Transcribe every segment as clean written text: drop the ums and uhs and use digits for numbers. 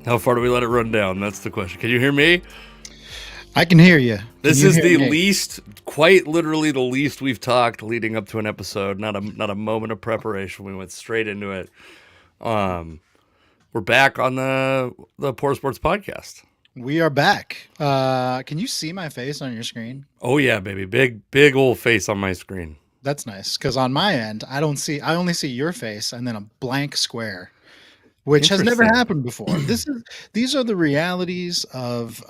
How far do we let it run down? That's the question. Can you hear me? I can hear you. This is the least, quite literally the least we've talked leading up to an episode. Not a moment of preparation. We went straight into it. We're back on the Poor Sports Podcast. We are back. Can you see my face on your screen? Oh yeah, baby. Big old face on my screen. That's nice, because on my end, I only see your face and then a blank square, which has never happened before. These are the realities of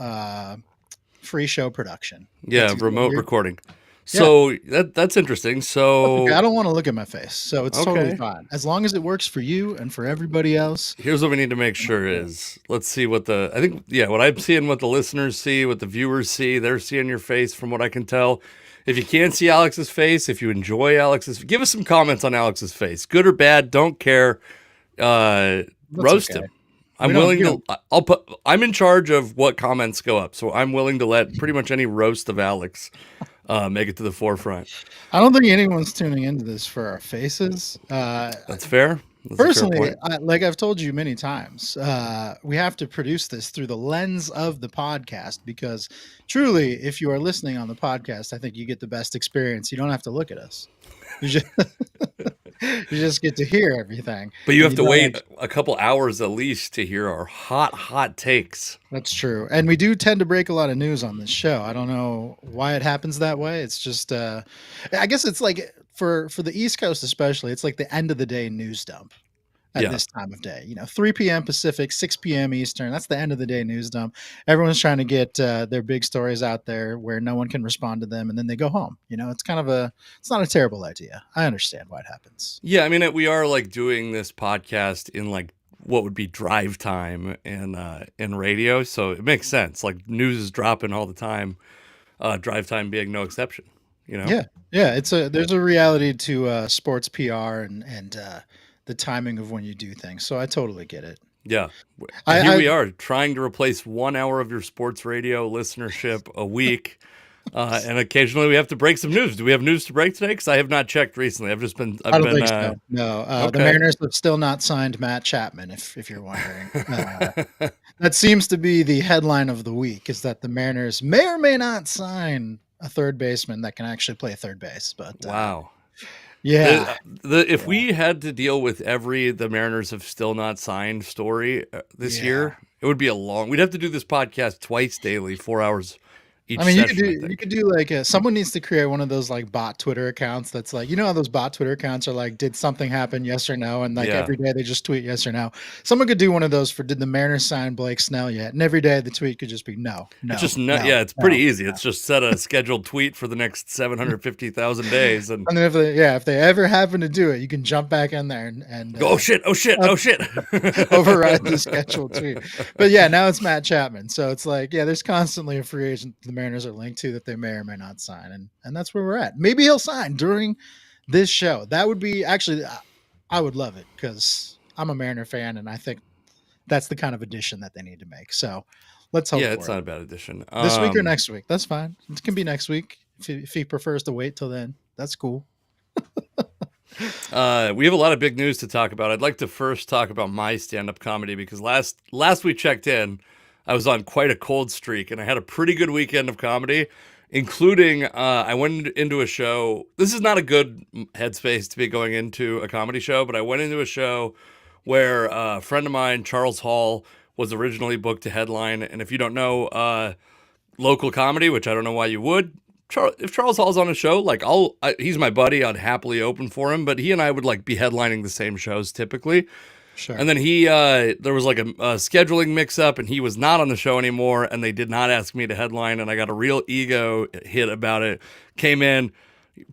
free show production. Yeah, remote recording. So that's interesting. So okay. I don't want to look at my face, so it's totally fine as long as it works for you and for everybody else. Here's what we need to make sure is, let's see what what I'm seeing, what the listeners see, what the viewers see. They're seeing your face from what I can tell. If you can't see Alex's face, if you enjoy Alex's, give us some comments on Alex's face, good or bad, don't care. Roast him. I'm willing to. I'm in charge of what comments go up, so I'm willing to let pretty much any roast of Alex make it to the forefront. I don't think anyone's tuning into this for our faces. That's fair. Personally, like I've told you many times, we have to produce this through the lens of the podcast, because truly, if you are listening on the podcast, I think you get the best experience. You don't have to look at us. You just get to hear everything. But you have to wait a couple hours at least to hear our hot takes. That's true. And we do tend to break a lot of news on this show. I don't know why it happens that way. It's just, I guess it's like for the East Coast especially, it's like the end of the day news dump at this time of day. 3 p.m. Pacific, 6 p.m. Eastern. That's the end of the day news dump. Everyone's trying to get their big stories out there where no one can respond to them, and then they go home. It's kind of it's not a terrible idea. I understand why it happens. Yeah, I mean, we are like doing this podcast in like what would be drive time in radio, so it makes sense. Like news is dropping all the time, drive time being no exception. Yeah. There's a reality to sports PR and the timing of when you do things. So I totally get it. Yeah. Here we are trying to replace 1 hour of your sports radio listenership a week. And occasionally we have to break some news. Do we have news to break today? Because I have not checked recently. I don't think so. No. The Mariners have still not signed Matt Chapman, if you're wondering. That seems to be the headline of the week, is that the Mariners may or may not sign a third baseman that can actually play third base. But wow. Yeah. If we had to deal with the Mariners have still not signed story this year, it would be we'd have to do this podcast twice daily, 4 hours each session. You could do like someone needs to create one of those like bot Twitter accounts that's like, how those bot Twitter accounts are like, did something happen, yes or no? And like every day they just tweet yes or no. Someone could do one of those for, did the Mariners sign Blake Snell yet? And every day the tweet could just be no. It's just it's pretty easy. It's just set a scheduled tweet for the next 750,000 days. And then if they ever happen to do it, you can jump back in there and oh shit. override the scheduled tweet. But now it's Matt Chapman. So it's like, there's constantly a free agent the Mariners are linked to that they may or may not sign, and that's where we're at. Maybe he'll sign during this show. That would be actually, I would love it, because I'm a Mariner fan, and I think that's the kind of addition that they need to make. So let's hope. Yeah, it's not a bad addition. This week or next week, that's fine. It can be next week if he prefers to wait till then. That's cool. We have a lot of big news to talk about. I'd like to first talk about my stand-up comedy, because last we checked in, I was on quite a cold streak, and I had a pretty good weekend of comedy, including I went into a show. This is not a good headspace to be going into a comedy show, but I went into a show where a friend of mine, Charles Hall, was originally booked to headline. And if you don't know local comedy, which I don't know why you would, if Charles Hall's on a show, like he's my buddy, I'd happily open for him, but he and I would like be headlining the same shows typically. Sure. And then there was like a scheduling mix-up, and he was not on the show anymore, and they did not ask me to headline, and I got a real ego hit about it. Came in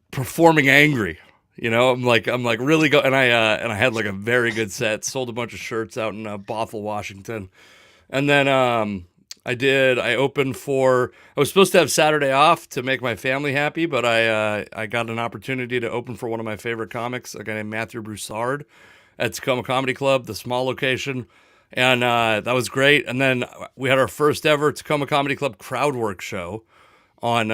performing angry, I'm like really and I had like a very good set. Sold a bunch of shirts out in Bothell, Washington, and then I opened I was supposed to have Saturday off to make my family happy, but I got an opportunity to open for one of my favorite comics, a guy named Matthew Broussard, at Tacoma Comedy Club, the small location. And that was great. And then we had our first ever Tacoma Comedy Club crowd work show on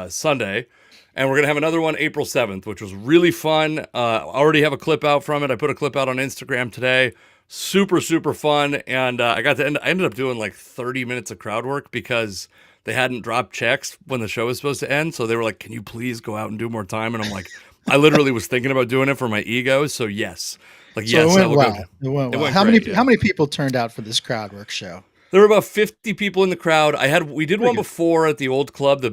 Sunday. And we're going to have another one April 7th, which was really fun. I already have a clip out from it. I put a clip out on Instagram today. super super fun, and I ended up doing like 30 minutes of crowd work because they hadn't dropped checks when the show was supposed to end, so they were like, can you please go out and do more time? And I'm like, I literally was thinking about doing it for my ego, so yes, like So yes, it I went will go. well. It went It well. went great, How yeah. many people turned out for this crowd work show? There were about 50 people in the crowd. We did Pretty one good. before at the old club, the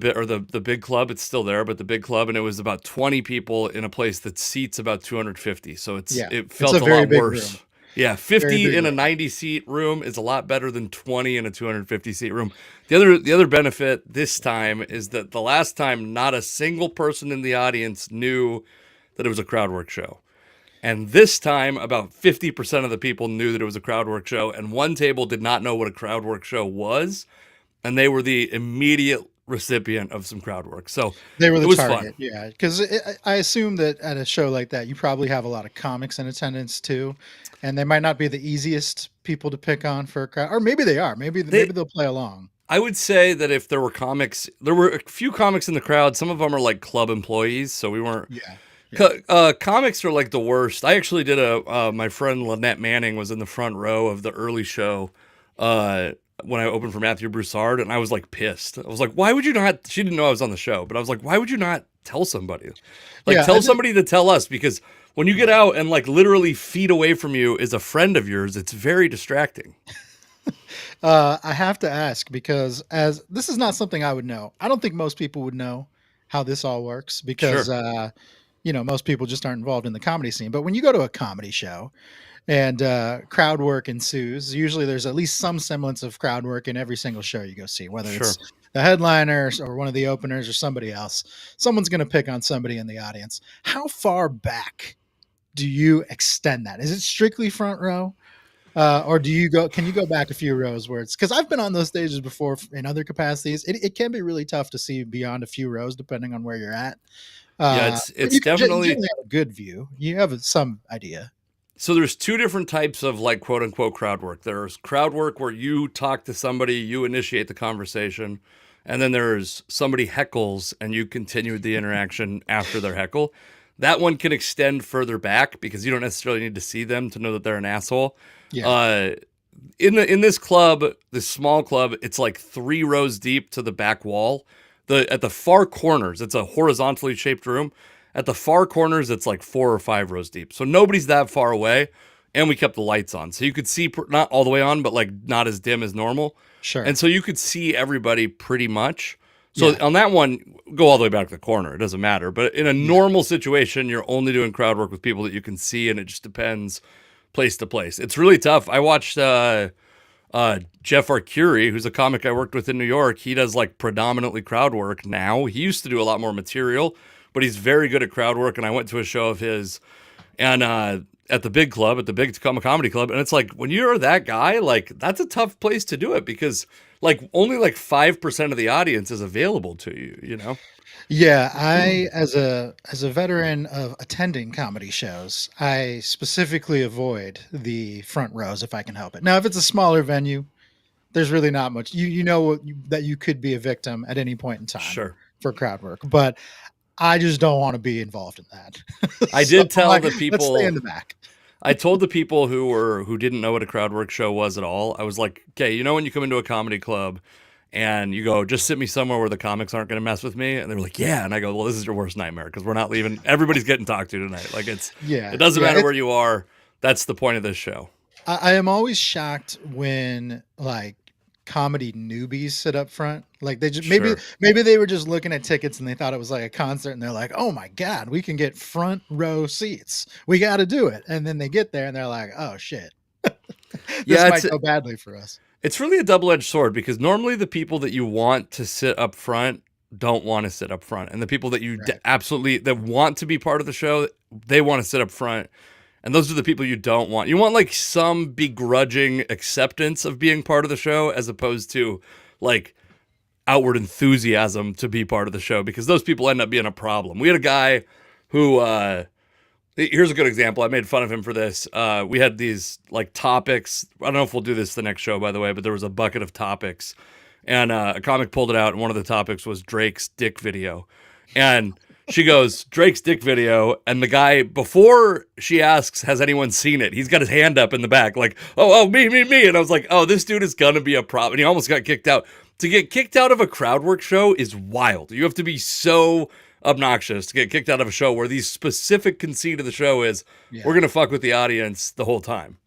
big club. It's still there, but the big club, and it was about 20 people in a place that seats about 250. So Yeah, it it's a felt a very lot big room. worse. Yeah, Very 50 big in a room. 90 seat room is a lot better than 20 in a 250 seat room. The other benefit this time is that the last time not a single person in the audience knew that it was a crowd work show. And this time, about 50% of the people knew that it was a crowd work show, and one table did not know what a crowd work show was, and they were the immediate recipient of some crowd work. So They were it the was fun. target, yeah. Because I assume that at a show like that, you probably have a lot of comics in attendance too, and they might not be the easiest people to pick on for a crowd, or maybe they are. They, Maybe they'll play along. I would say that if there were comics, there were a few comics in the crowd. Some of them are like club employees, so we weren't. Yeah, yeah. Comics are like the worst. I actually did my friend Lynette Manning was in the front row of the early show when I opened for Matthew Broussard, and I was like pissed. I was like, why would you not? She didn't know I was on the show, but I was like, why would you not tell somebody? Like, Yeah, I tell think somebody to tell us, because when you get out and like literally feet away from you is a friend of yours, it's very distracting. I have to ask because as this is not something I would know. I don't think most people would know how this all works because Sure, most people just aren't involved in the comedy scene. But when you go to a comedy show and crowd work ensues, usually there's at least some semblance of crowd work in every single show you go see, whether sure. it's the headliners or one of the openers or somebody else. Someone's going to pick on somebody in the audience. How far back do you extend that? Is it strictly front row? Or do you go? Can you go back a few rows where it's because I've been on those stages before in other capacities. It can be really tough to see beyond a few rows depending on where you're at. Yeah, But it's you definitely. generally have a good view. You have some idea. So there's two different types of like quote unquote crowd work. There's crowd work where you talk to somebody, you initiate the conversation, and then there's somebody heckles and you continue the interaction after their heckle. That one can extend further back because you don't necessarily need to see them to know that they're an asshole. Yeah, Uh, in this club, this small club, it's like 3 rows deep to the back wall. At the far corners, it's a horizontally shaped room. At the far corners, it's like 4 or 5 rows deep. So nobody's that far away, and we kept the lights on, so you could see not all the way on, but like not as dim as normal. sure. And so you could see everybody pretty much. So Yeah, on that one, go all the way back to the corner. It doesn't matter. But in a yeah. normal situation, you're only doing crowd work with people that you can see, and it just depends place to place. It's really tough. I watched Jeff Arcuri, who's a comic I worked with in New York. He does like predominantly crowd work now. He used to do a lot more material, but he's very good at crowd work. And I went to a show of his, and at the big club, at the big Tacoma Comedy Club, and it's like when you're that guy, like that's a tough place to do it because like only like 5% of the audience is available to you. You know? Yeah, I as a veteran of attending comedy shows, I specifically avoid the front rows if I can help it. Now, if it's a smaller venue, there's really not much. You know that you could be a victim at any point in time Sure. for crowd work, but I just don't want to be involved in that. I So did I'm tell like, the let's stay in people. the back. I told the people who didn't know what a crowd work show was at all. I was like, okay, you know when you come into a comedy club and you go, just sit me somewhere where the comics aren't going to mess with me, and they were like, yeah, and I go, well, this is your worst nightmare because we're not leaving. Everybody's getting talked to tonight. Like it Yeah, doesn't yeah. matter where you are. That's the point of this show. I am always shocked when like comedy newbies sit up front. Like they just Sure. maybe they were just looking at tickets and they thought it was like a concert and they're like, "Oh my god, we can get front row seats. We got to do it." And then they get there and they're like, "Oh shit. This Yeah, might go badly for us." it's really a double-edged sword because normally the people that you want to sit up front don't want to sit up front, and the people that you Right. absolutely that want to be part of the show, they want to sit up front. And those are the people you don't want. You want like some begrudging acceptance of being part of the show as opposed to like outward enthusiasm to be part of the show because those people end up being a problem. We had a guy who here's a good example. I made fun of him for this. We had these like topics. I don't know if we'll do this the next show, by the way, but there was a bucket of topics, and a comic pulled it out, and one of the topics was Drake's dick video, and She goes, Drake's dick video. And the guy, before she asks, has anyone seen it? He's got his hand up in the back, like, me. And I was like, oh, this dude is going to be a problem. And he almost got kicked out. To get kicked out of a crowd work show is wild. You have to be so obnoxious to get kicked out of a show where the specific conceit of the show is we're going to fuck with the audience the whole time.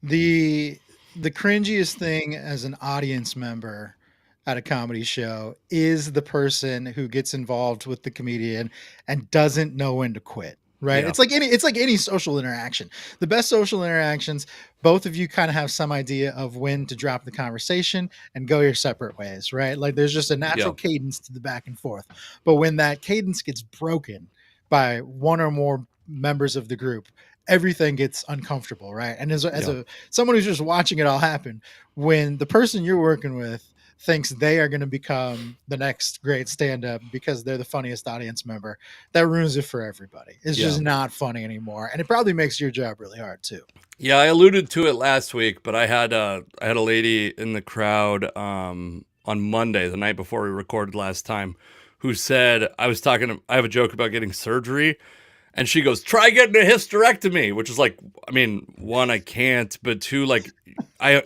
The cringiest thing as an audience member at a comedy show is the person who gets involved with the comedian and doesn't know when to quit. Right. Yeah. It's like any social interaction. The best social interactions, both of you kind of have some idea of when to drop the conversation and go your separate ways. Right. Like there's just a natural cadence to the back and forth. But when that cadence gets broken by one or more members of the group, everything gets uncomfortable. Right. And as someone who's just watching it all happen, when the person you're working with thinks they are going to become the next great stand-up because they're the funniest audience member, that ruins it for everybody. It's just not funny anymore, and it probably makes your job really hard too. Yeah, I alluded to it last week, but I had a lady in the crowd on Monday, the night before we recorded last time, who said, I have a joke about getting surgery, and she goes, try getting a hysterectomy, which is like, I mean, one, I can't, but two, like,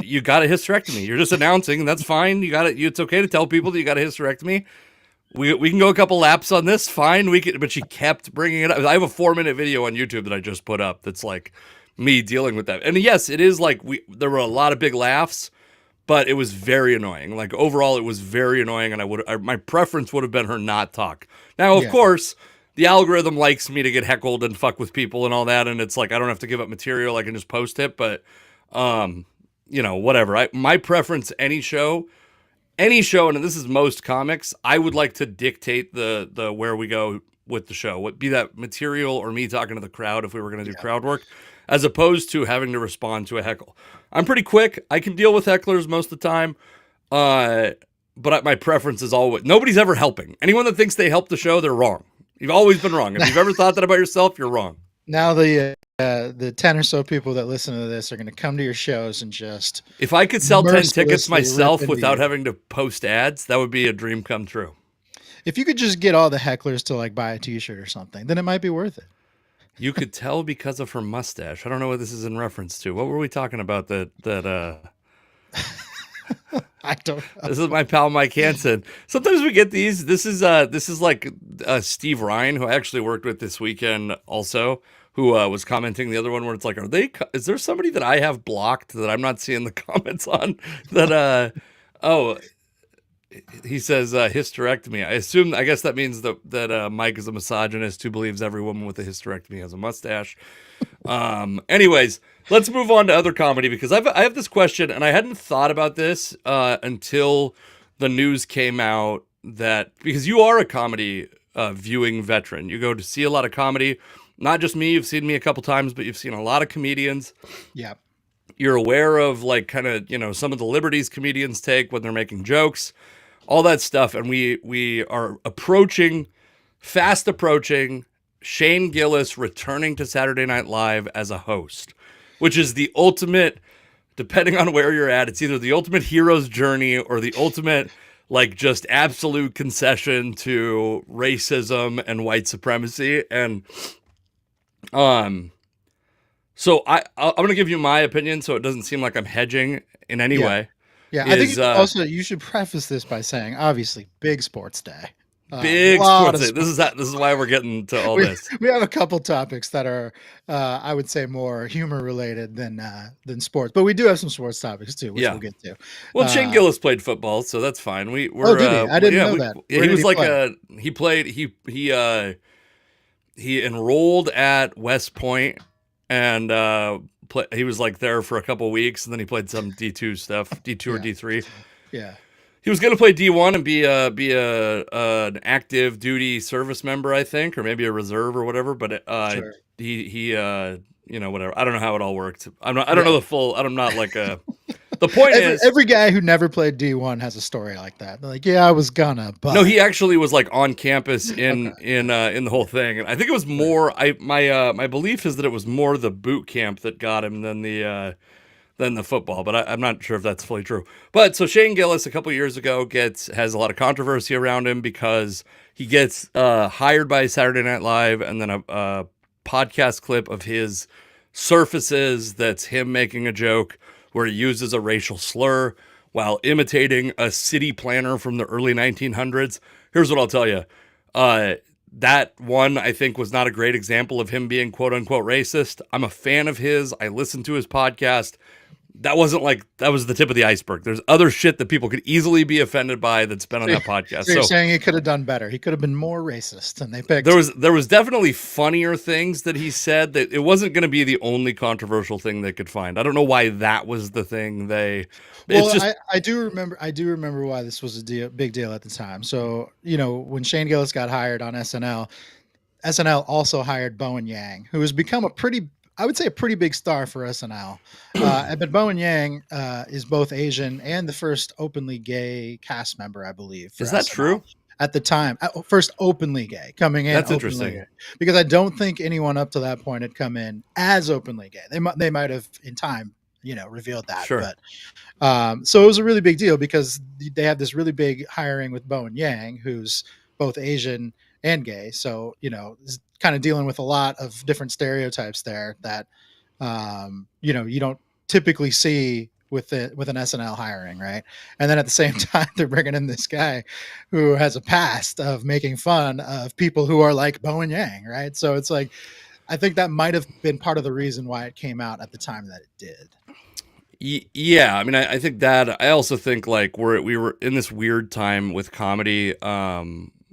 you got a hysterectomy. You're just announcing, and that's fine. You got it. It's okay to tell people that you got a hysterectomy. We can go a couple laps on this, fine. But she kept bringing it up. I have a 4-minute video on YouTube that I just put up that's like me dealing with that. And yes, it is like there were a lot of big laughs, but it was very annoying. Like overall, it was very annoying, and my preference would have been her not talk. Now, of course, the algorithm likes me to get heckled and fuck with people and all that, and it's like I don't have to give up material. I can just post it, but whatever. My preference, any show, and this is most comics, I would like to dictate the where we go with the show. Be that material or me talking to the crowd if we were going to do crowd work, as opposed to having to respond to a heckle. I'm pretty quick. I can deal with hecklers most of the time. But my preference is always, nobody's ever helping. Anyone that thinks they help the show, they're wrong. You've always been wrong. If you've ever thought that about yourself, you're wrong. Now the 10 or so people that listen to this are going to come to your shows and just... If I could sell 10 tickets myself without having to post ads, that would be a dream come true. If you could just get all the hecklers to like buy a t-shirt or something, then it might be worth it. You could tell because of her mustache. I don't know what this is in reference to. What were we talking about that I don't know. This is my pal Mike Hansen. Sometimes we get these. This is like Steve Ryan, who I actually worked with this weekend also, who was commenting the other one where it's like, is there somebody that I have blocked that I'm not seeing the comments on that he says hysterectomy. I guess that means that Mike is a misogynist who believes every woman with a hysterectomy has a mustache. Anyways, let's move on to other comedy, because I have this question, and I hadn't thought about this until the news came out, that because you are a comedy viewing veteran, you go to see a lot of comedy. Not just me, you've seen me a couple times, but you've seen a lot of comedians. Yeah. You're aware of like kind of, some of the liberties comedians take when they're making jokes, all that stuff. And we are fast approaching Shane Gillis returning to Saturday Night Live as a host, which is the ultimate, depending on where you're at, it's either the ultimate hero's journey or the ultimate, like, just absolute concession to racism and white supremacy. And so I'm going to give you my opinion so it doesn't seem like I'm hedging in any way. Yeah, I think also you should preface this by saying, obviously, big sports day. Big sports day. This is why we're getting to all this. We have a couple topics that are, I would say, more humor related than sports, but we do have some sports topics too, which we'll get to. Well, Shane Gillis played football, so that's fine. Did he? I didn't know that. He was like he enrolled at West Point and he was like there for a couple of weeks, and then he played some D2 stuff, D2 or D3. Yeah. He was going to play D1 and be an active duty service member, I think, or maybe a reserve or whatever. But Sure. he whatever. I don't know how it all worked. I don't know the full. I'm not like a. The point is, every guy who never played D1 has a story like that. They're like, yeah, I was gonna, but no, he actually was like on campus in the whole thing, and I think it was more. My belief is that it was more the boot camp that got him than the than the football, but I'm not sure if that's fully true. But so Shane Gillis a couple years ago has a lot of controversy around him because he gets hired by Saturday Night Live, and then a podcast clip of his surfaces that's him making a joke where he uses a racial slur while imitating a city planner from the early 1900s. Here's what I'll tell you. That one, I think, was not a great example of him being quote unquote racist. I'm a fan of his. I listen to his podcast. That was the tip of the iceberg. There's other shit that people could easily be offended by that's been on that podcast. So you're saying he could have done better. He could have been more racist, and they picked. There was definitely funnier things that he said, that it wasn't going to be the only controversial thing they could find. I don't know why that was the thing they. Well, I do remember why this was big deal at the time. So, when Shane Gillis got hired on SNL also hired Bowen Yang, who has become I would say a pretty big star for SNL. But Bowen Yang is both Asian and the first openly gay cast member, I believe. Is that SNL. true? At the time, first openly gay coming in. That's interesting. Gay. Because I don't think anyone up to that point had come in as openly gay. They might have in time, revealed that. Sure. But so it was a really big deal because they had this really big hiring with Bowen Yang, who's both Asian and gay. So, kind of dealing with a lot of different stereotypes there that, you don't typically see with an SNL hiring. Right. And then at the same time, they're bringing in this guy who has a past of making fun of people who are like Bowen Yang. Right. So it's like, I think that might have been part of the reason why it came out at the time that it did. Yeah, I mean, I think that. I also think like we were in this weird time with comedy,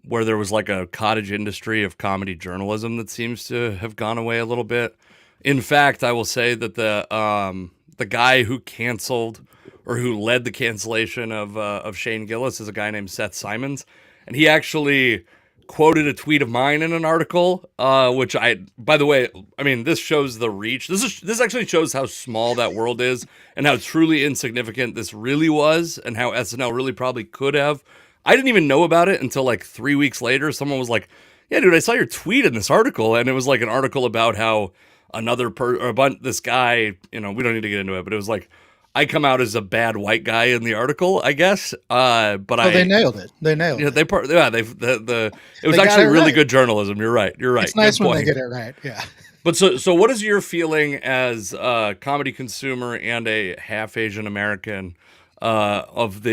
where there was like a cottage industry of comedy journalism that seems to have gone away a little bit. In fact, I will say that the guy who canceled or who led the cancellation of Shane Gillis is a guy named Seth Simons, and he actually quoted a tweet of mine in an article, which by the way, I mean, this shows the reach. This actually shows how small that world is and how truly insignificant this really was, and how SNL really probably could have. I didn't even know about it until like 3 weeks later. Someone was like, "Yeah, dude, I saw your tweet in this article," and it was like an article about how this guy, we don't need to get into it, but it was like, I come out as a bad white guy in the article, I guess. But they nailed it. It was actually really good journalism. You're right. It's nice when they get it right. Yeah. But so what is your feeling as a comedy consumer and a half Asian American of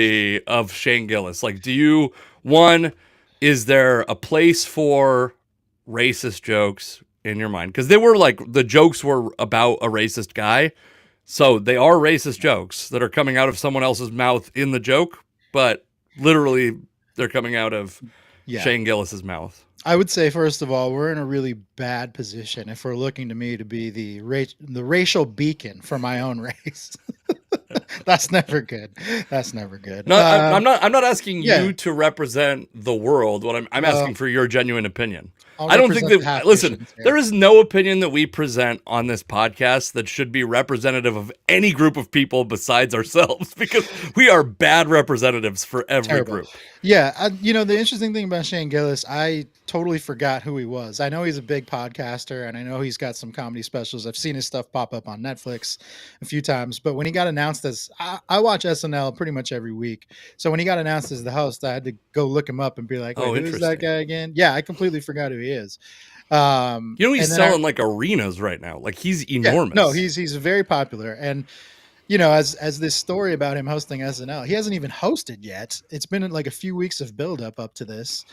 Shane Gillis? Like, is there a place for racist jokes in your mind? Because they were like, the jokes were about a racist guy. So they are racist jokes that are coming out of someone else's mouth in the joke, but literally they're coming out of Shane Gillis's mouth. I would say, first of all, we're in a really bad position if we're looking to me to be the racial beacon for my own race. That's never good. No, I'm not asking you to represent the world. What I'm asking for your genuine opinion. I don't think that. Listen, there is no opinion that we present on this podcast that should be representative of any group of people besides ourselves, because we are bad representatives for every group. Yeah, the interesting thing about Shane Gillis, I totally forgot who he was. I know he's a big podcaster, and I know he's got some comedy specials. I've seen his stuff pop up on Netflix a few times, but when he got announced as, I watch SNL pretty much every week, so when he got announced as the host, I had to go look him up and be like, wait, who's that guy again? Yeah, I completely forgot who he is. He's selling like arenas right now. Like, he's enormous. No, he's very popular. And as this story about him hosting SNL, he hasn't even hosted yet. It's been like a few weeks of build up to this.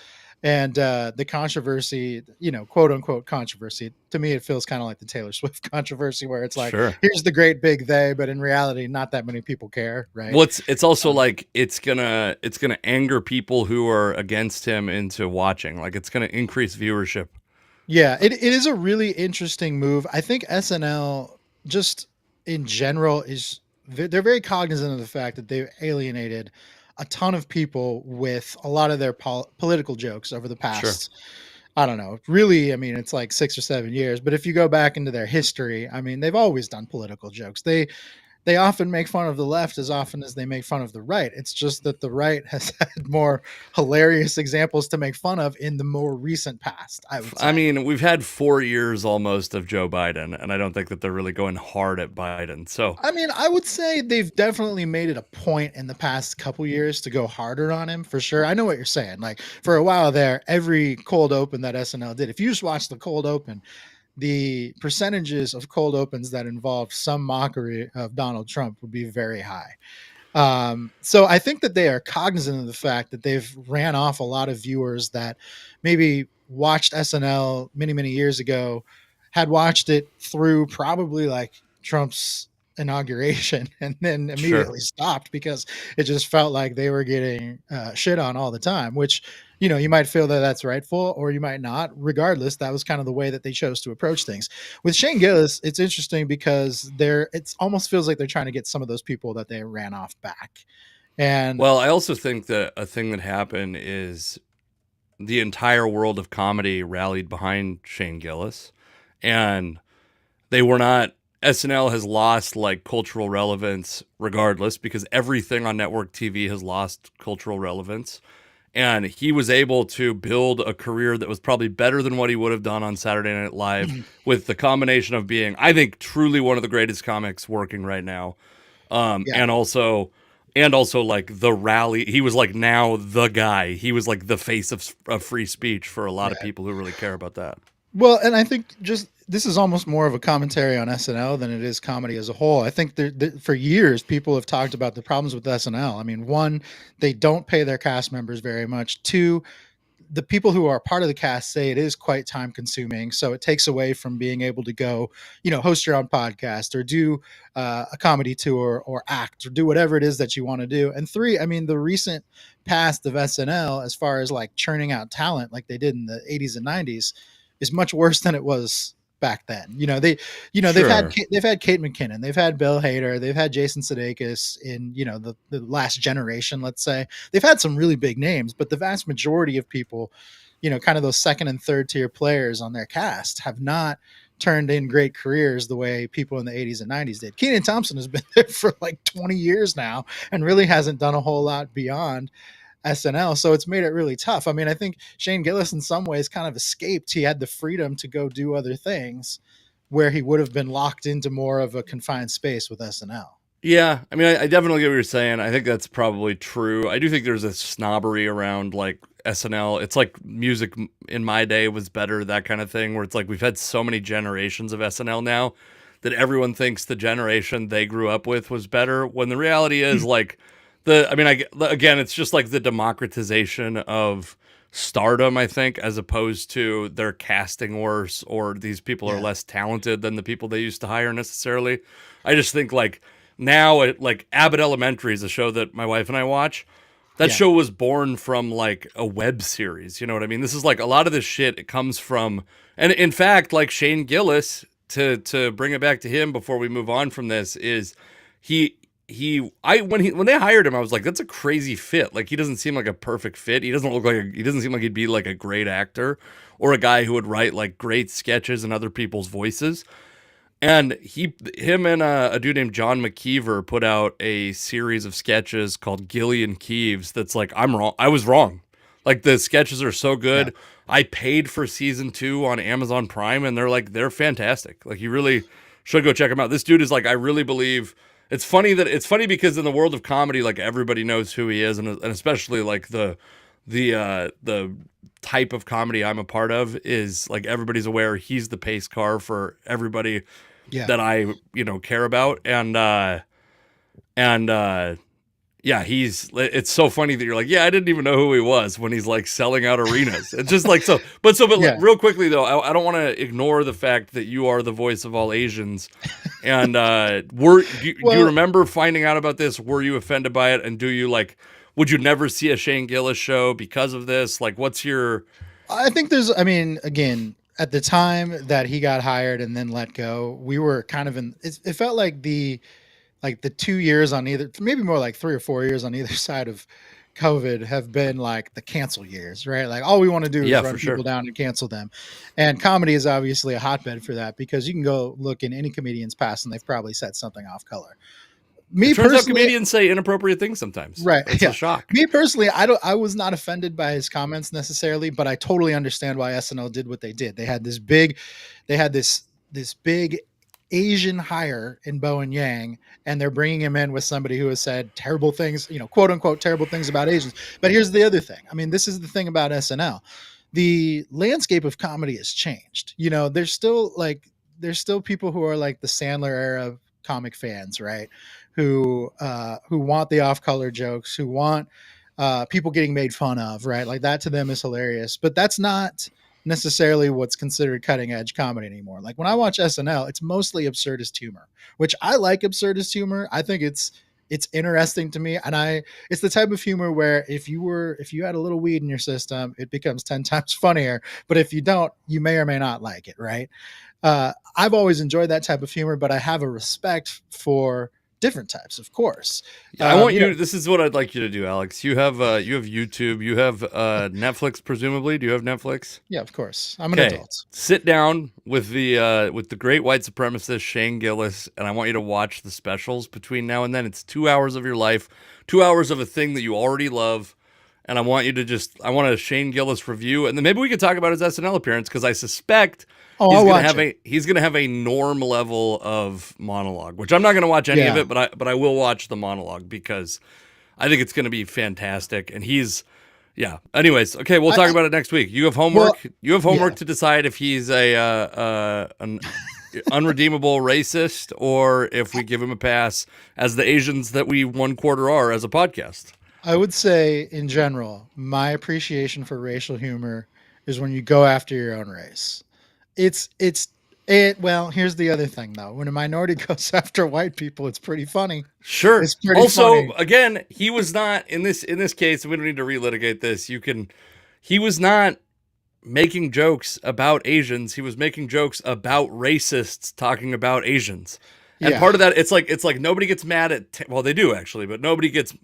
And the controversy, quote unquote controversy, to me, it feels kind of like the Taylor Swift controversy, where it's like, here's the great big they, but in reality, not that many people care. Right. Well, it's also like, it's gonna anger people who are against him into watching. Like, it's going to increase viewership. Yeah, it is a really interesting move. I think SNL just in general they're very cognizant of the fact that they've alienated a ton of people with a lot of their political jokes over the past, I don't know, really, I mean, it's like 6 or 7 years. But if you go back into their history, I mean, they've always done political jokes. they often make fun of the left as often as they make fun of the right. It's just that the right has had more hilarious examples to make fun of in the more recent past, I would I say. mean, we've had 4 years almost of Joe Biden, and I don't think that they're really going hard at Biden. So, I mean, I would say they've definitely made it a point in the past couple years to go harder on him for sure. I know what you're saying. Like for a while there, every cold open that SNL did, if you just watch the cold open, the percentages of cold opens that involved some mockery of Donald Trump would be very high. So I think that they are cognizant of the fact that they've ran off a lot of viewers that maybe watched SNL many, many years ago, had watched it through probably like Trump's inauguration and then sure. immediately stopped because it just felt like they were getting shit on all the time, which, you know, you might feel that that's rightful or you might not. Regardless, that was kind of the way that they chose to approach things. With Shane Gillis, it's interesting because it's almost feels like they're trying to get some of those people that they ran off back. And Well, I also think that a thing that happened is the entire world of comedy rallied behind Shane Gillis, and they were not. SNL has lost like cultural relevance regardless because everything on network TV has lost cultural relevance. And he was able to build a career that was probably better than what he would have done on Saturday Night Live with the combination of being, I think, truly one of the greatest comics working right now. yeah, And also like the rally. He was like now the guy. He was like the face of free speech for a lot of right. people who really care about that. Well, and I think just this is almost more of a commentary on SNL than it is comedy as a whole. I think for years people have talked about the problems with SNL. I mean, one, they don't pay their cast members very much. Two, the people who are part of the cast say it is quite time consuming. So it takes away from being able to go, you know, host your own podcast or do a comedy tour or act or do whatever it is that you want to do. And three, I mean, the recent past of SNL, as far as like churning out talent like they did in the 80s and 90s, is much worse than it was back then. Sure. They've had Kate McKinnon, they've had Bill Hader, they've had Jason Sudeikis in, you know, the last generation, let's say. They've had some really big names, but the vast majority of people, you know, kind of those second and third tier players on their cast have not turned in great careers the way people in the 80s and 90s did. Kenan Thompson has been there for like 20 years now and really hasn't done a whole lot beyond SNL. So it's made it really tough. I mean, I think Shane Gillis in some ways kind of escaped. He had the freedom to go do other things where he would have been locked into more of a confined space with SNL. Yeah, I mean, I definitely get what you're saying. I think that's probably true. I do think there's a snobbery around like SNL. It's like music in my day was better, that kind of thing, where it's like we've had so many generations of SNL now that everyone thinks the generation they grew up with was better, when the reality is like again, it's just like the democratization of stardom, I think, as opposed to their casting worse or these people are Yeah. less talented than the people they used to hire necessarily. I just think like now like Abbott Elementary is a show that my wife and I watch. That Yeah. show was born from like a web series. You know what I mean? This is like a lot of this shit. It comes from, and in fact, like Shane Gillis, to bring it back to him before we move on from this, is when they hired him, I was like, that's a crazy fit. Like he doesn't seem like a perfect fit. He doesn't look like he doesn't seem like he'd be like a great actor or a guy who would write like great sketches in other people's voices. And him and a dude named John McKeever put out a series of sketches called Gillian Keeves. That's like, I'm wrong. I was wrong. Like the sketches are so Yeah. good. I paid for season 2 on Amazon Prime, and they're fantastic. Like you really should go check them out. This dude is like, I really believe. It's funny because in the world of comedy, like everybody knows who he is, and especially like the type of comedy I'm a part of is like everybody's aware he's the pace car for everybody Yeah. that I care about, and yeah, it's so funny that you're like, yeah, I didn't even know who he was when he's like selling out arenas. It's just like but like, Yeah. real quickly though, I don't want to ignore the fact that you are the voice of all Asians, and do you Well, remember finding out about this? Were you offended by it, and do you like? Would you never see a Shane Gillis show because of this? Like, what's your? I think I mean, again, at the time that he got hired and then let go, we were kind of it felt like the 2 years on either, maybe more like 3 or 4 years on either side of COVID have been like the cancel years, right? Like all we want to do is Yeah, run for people sure. down and cancel them. And comedy is obviously a hotbed for that because you can go look in any comedian's past and they've probably said something off color. It Me turns out personally, comedians say inappropriate things sometimes. right? It's a Yeah. shock. Me personally, I was not offended by his comments necessarily, but I totally understand why SNL did what they did. They had this big Asian hire in Bowen Yang, and they're bringing him in with somebody who has said terrible things, quote unquote terrible things about Asians. But here's the other thing. I mean, this is the thing about SNL. The landscape of comedy has changed. There's still people who are like the Sandler era comic fans, right? Who want the off-color jokes, who want people getting made fun of, right? Like that to them is hilarious. But that's not necessarily what's considered cutting edge comedy anymore. Like when I watch SNL, it's mostly absurdist humor, which I like absurdist humor. I think it's interesting to me, and it's the type of humor where if you had a little weed in your system, it becomes 10 times funnier. But if you don't, you may or may not like it, right? I've always enjoyed that type of humor, but I have a respect for different types, of course. I want You know, you. This is what I'd like you to do, Alex. You have YouTube. You have Netflix, presumably. Do you have Netflix? yeah, of course. I'm an Okay. adult. Sit down with the great white supremacist Shane Gillis, and I want you to watch the specials between now and then. It's 2 hours of your life, 2 hours of a thing that you already love. And I want a Shane Gillis review, and then maybe we could talk about his SNL appearance, because I suspect Oh, I'll watch it. he's gonna have a norm level of monologue, which I'm not gonna watch any of Yeah. it, but I will watch the monologue because I think it's gonna be fantastic. And yeah. Anyways, okay, we'll talk about it next week. You have homework. Well, You have homework yeah. to decide if he's an unredeemable racist, or if we give him a pass as the Asians that we 1/4 are as a podcast. I would say, in general, my appreciation for racial humor is when you go after your own race. Well, here's the other thing though. When a minority goes after white people, it's pretty funny. Sure. It's pretty Also, funny. again, he was not in this case. We don't need to relitigate this. He was not making jokes about Asians. He was making jokes about racists talking about Asians. And Yeah. part of that, it's like nobody gets mad at. Well, they do actually, but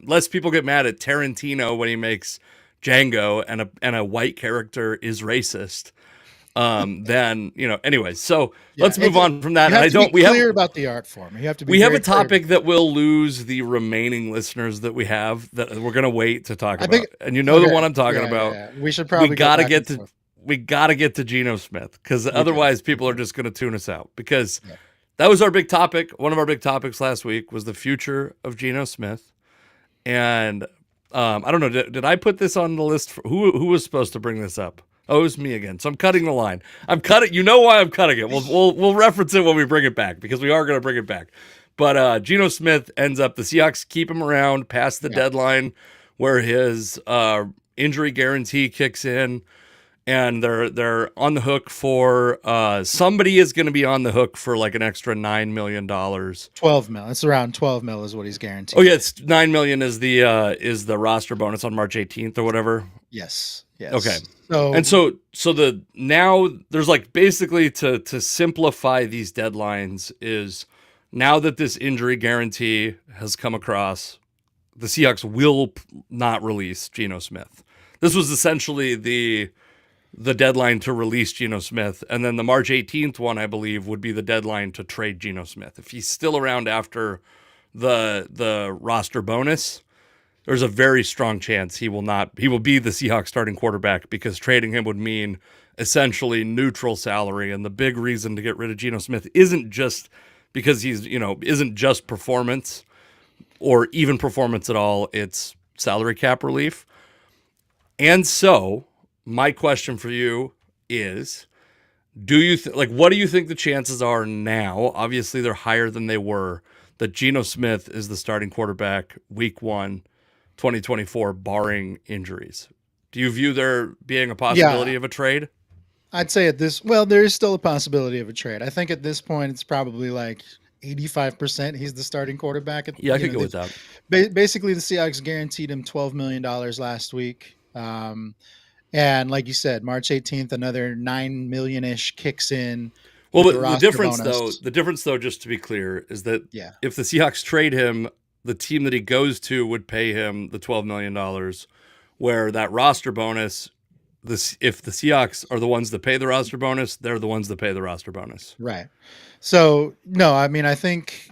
less people get mad at Tarantino when he makes Django and a white character is racist. Then Anyways, so Yeah. let's move on from that. You have And to be clear about the art form. You have to be we have very a clear. topic that will lose the remaining listeners that we have, that we're gonna wait to talk I about. think- And you know the one I'm talking Yeah, about. yeah. We should probably We gotta go back get and to forth. we gotta get to Geno Smith, because otherwise people are just gonna tune us out. Because Yeah. that was our big topic. One of our big topics last week was the future of Geno Smith. And I don't know, did I put this on the list for who was supposed to bring this up? Oh, it was me again. So I'm cutting the line. I'm cutting. You know why I'm cutting it? We'll reference it when we bring it back, because we are going to bring it back. But Geno Smith ends up. The Seahawks keep him around past the deadline, where his injury guarantee kicks in, and they're on the hook for somebody is going to be on the hook for like an extra $9 million. 12 mil. It's around 12 mil is what he's guaranteed. Oh yeah, it's $9 million is the roster bonus on March 18th or whatever. Yes. Okay. So So now there's like, basically, to simplify these deadlines, is now that this injury guarantee has come across, the Seahawks will not release Geno Smith. This was essentially the deadline to release Geno Smith, and then the March 18th one, I believe, would be the deadline to trade Geno Smith. If he's still around after the roster bonus, there's a very strong chance he will be the Seahawks starting quarterback, because trading him would mean essentially neutral salary. And the big reason to get rid of Geno Smith isn't just because isn't just performance, or even performance at all. It's salary cap relief. And so my question for you is, what do you think the chances are now? Obviously they're higher than they were, that Geno Smith is the starting quarterback week 1, 2024, barring injuries. Do you view there being a possibility of a trade? I'd say there is still a possibility of a trade. I think at this point it's probably like 85% he's the starting quarterback. Yeah, I could go with that. Basically, the Seahawks guaranteed him $12 million last week. And like you said, March 18th, another 9 million-ish kicks in. Well, with but the difference though, just to be clear, is that if the Seahawks trade him, the team that he goes to would pay him the $12 million, where that roster bonus, if the Seahawks are the ones that pay the roster bonus, they're the ones that pay the roster bonus. Right. So, no, I mean, I think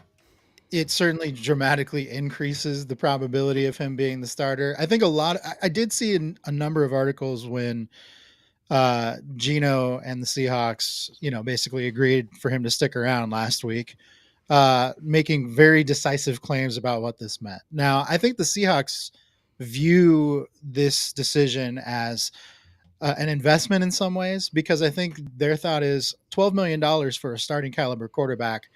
it certainly dramatically increases the probability of him being the starter. I think I did see a number of articles when Geno and the Seahawks, basically agreed for him to stick around last week, making very decisive claims about what this meant. Now, I think the Seahawks view this decision as an investment in some ways, because I think their thought is $12 million for a starting caliber quarterback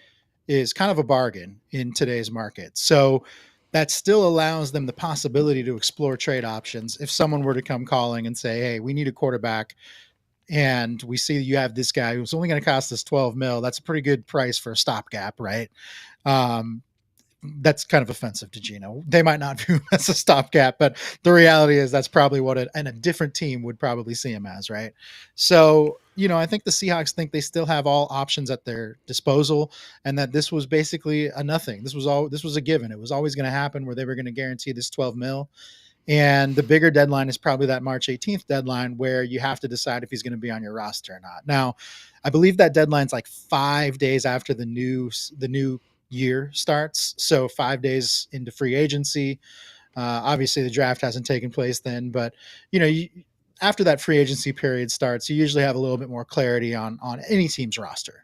is kind of a bargain in today's market. So that still allows them the possibility to explore trade options. If someone were to come calling and say, "Hey, we need a quarterback, and we see you have this guy who's only going to cost us 12 mil. That's a pretty good price for a stopgap, right?" Um, that's kind of offensive to Geno. They might not view him as a stopgap, but the reality is that's probably what and a different team would probably see him as, right? So, I think the Seahawks think they still have all options at their disposal, and that this was basically a nothing. This was a given. It was always going to happen where they were going to guarantee this 12 mil. And the bigger deadline is probably that March 18th deadline where you have to decide if he's going to be on your roster or not. Now, I believe that deadline's like 5 days after the new year starts. So 5 days into free agency. Obviously, the draft hasn't taken place then, but after that free agency period starts, you usually have a little bit more clarity on any team's roster.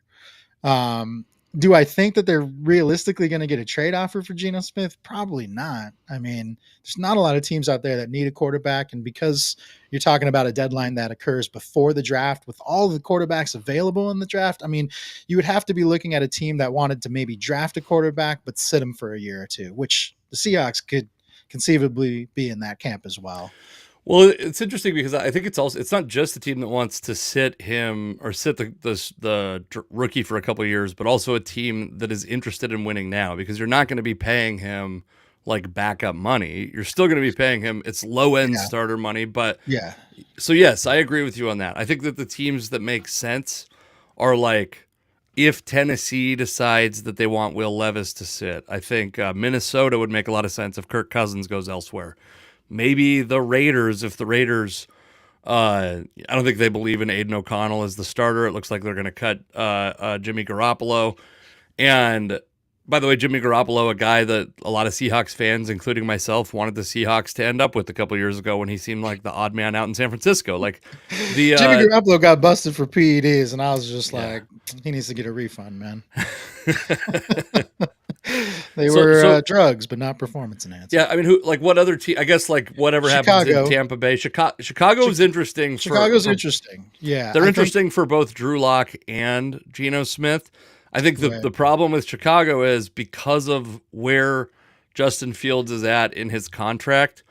Do I think that they're realistically going to get a trade offer for Geno Smith? Probably not. I mean, there's not a lot of teams out there that need a quarterback. And because you're talking about a deadline that occurs before the draft with all the quarterbacks available in the draft, I mean, you would have to be looking at a team that wanted to maybe draft a quarterback, but sit him for a year or two, which the Seahawks could conceivably be in that camp as well. Well, it's interesting because I think it's not just the team that wants to sit him or sit the rookie for a couple of years, but also a team that is interested in winning now, because you're not going to be paying him like backup money. You're still going to be paying him. It's low end starter money, but yeah. So yes, I agree with you on that. I think that the teams that make sense are like, if Tennessee decides that they want Will Levis to sit, I think Minnesota would make a lot of sense if Kirk Cousins goes elsewhere. Maybe the Raiders, if the Raiders, I don't think they believe in Aiden O'Connell as the starter. It looks like they're going to cut Jimmy Garoppolo. And by the way, Jimmy Garoppolo, a guy that a lot of Seahawks fans, including myself, wanted the Seahawks to end up with a couple years ago when he seemed like the odd man out in San Francisco. Like Jimmy Garoppolo got busted for PEDs, and I was just like, he needs to get a refund, man. They were drugs, but not performance enhancers. Yeah, I mean, what other team? I guess whatever happens in Tampa Bay, Chicago is interesting. Chicago's interesting. Yeah, they're interesting for both Drew Lock and Geno Smith. I think the problem with Chicago is because of where Justin Fields is at in his contract.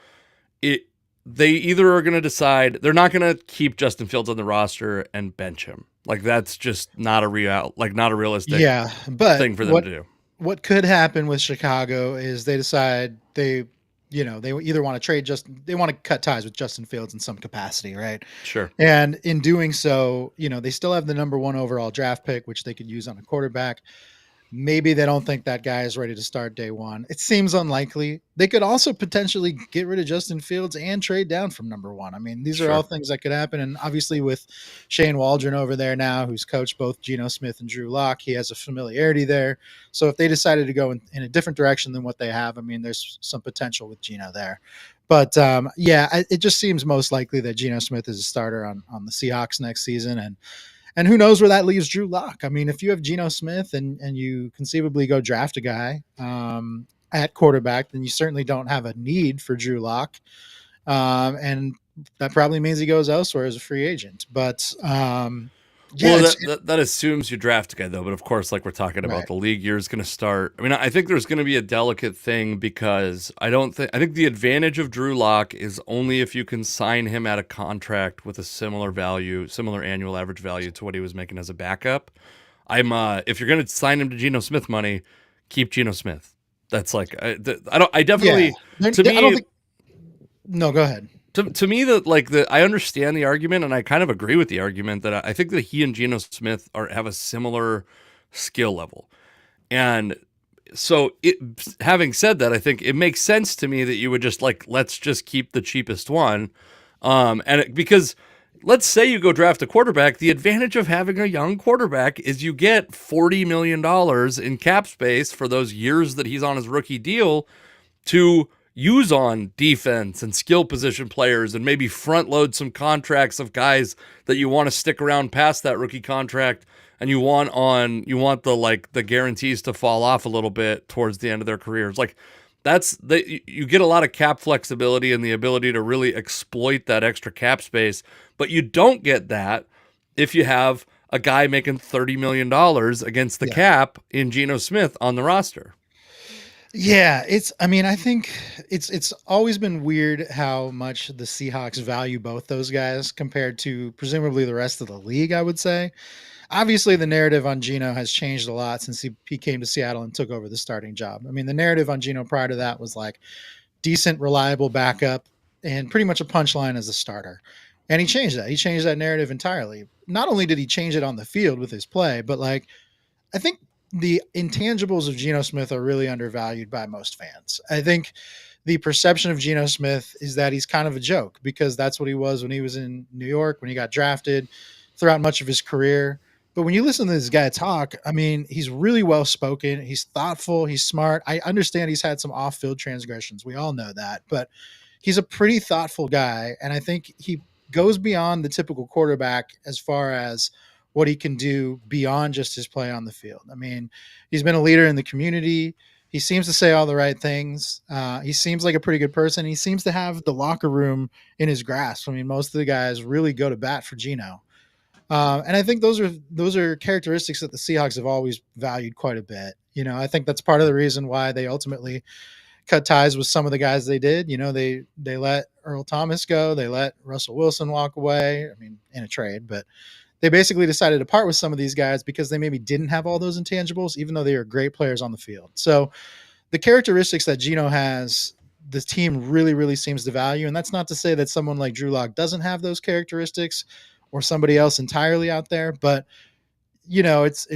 They either are going to decide they're not going to keep Justin Fields on the roster and bench him. That's just not a realistic thing for them to do. What could happen with Chicago is they decide they either want to they want to cut ties with Justin Fields in some capacity, right? Sure. And in doing so, they still have the number 1 overall draft pick, which they could use on a quarterback. Maybe they don't think that guy is ready to start day one. It seems unlikely. They could also potentially get rid of Justin Fields and trade down from number 1. I mean, these are all things that could happen. And obviously with Shane Waldron over there now, who's coached both Geno Smith and Drew Lock, he has a familiarity there. So if they decided to go in a different direction than what they have, I mean, there's some potential with Geno there. But it just seems most likely that Geno Smith is a starter on the Seahawks next season. And who knows where that leaves Drew Lock? I mean, if you have Geno Smith and you conceivably go draft a guy at quarterback, then you certainly don't have a need for Drew Lock. And that probably means he goes elsewhere as a free agent. But that assumes you draft a guy, though. But of course, like we're talking about, the league year is going to start. I mean, I think there's going to be a delicate thing because I think the advantage of Drew Lock is only if you can sign him at a contract with a similar annual average value to what he was making as a backup. If you're going to sign him to Geno Smith money, keep Geno Smith. That's no, go ahead. To me, I understand the argument, and I kind of agree with the argument that I think that he and Geno Smith have a similar skill level. And so having said that, I think it makes sense to me that you would just let's just keep the cheapest one. Because let's say you go draft a quarterback. The advantage of having a young quarterback is you get $40 million in cap space for those years that he's on his rookie deal to use on defense and skill position players, and maybe front load some contracts of guys that you want to stick around past that rookie contract, and you want the guarantees to fall off a little bit towards the end of their careers. Like you get a lot of cap flexibility and the ability to really exploit that extra cap space, but you don't get that if you have a guy making $30 million against the cap in Geno Smith on the roster. Yeah, I think it's always been weird how much the Seahawks value both those guys compared to presumably the rest of the league, I would say. Obviously, the narrative on Geno has changed a lot since he came to Seattle and took over the starting job. I mean, the narrative on Geno prior to that was like decent, reliable backup and pretty much a punchline as a starter. And he changed that. He changed that narrative entirely. Not only did he change it on the field with his play, but like I think the intangibles of Geno Smith are really undervalued by most fans. I think the perception of Geno Smith is that he's kind of a joke because that's what he was when he was in New York, when he got drafted, throughout much of his career. But when you listen to this guy talk, I mean, he's really well spoken. He's thoughtful. He's smart. I understand he's had some off-field transgressions. We all know that, but he's a pretty thoughtful guy. And I think he goes beyond the typical quarterback as far as what he can do beyond just his play on the field. I mean, he's been a leader in the community. He seems to say all the right things. He seems like a pretty good person. He seems to have the locker room in his grasp. I mean, most of the guys really go to bat for Geno. And I think those are characteristics that the Seahawks have always valued quite a bit. You know, I think that's part of the reason why they ultimately cut ties with some of the guys they did. You know, they let Earl Thomas go. They let Russell Wilson walk away. I mean, in a trade, but they basically decided to part with some of these guys because they maybe didn't have all those intangibles, even though they are great players on the field. So the characteristics that Geno has, the team really, really seems to value. And that's not to say that someone like Drew Lock doesn't have those characteristics or somebody else entirely out there. But, you know, it's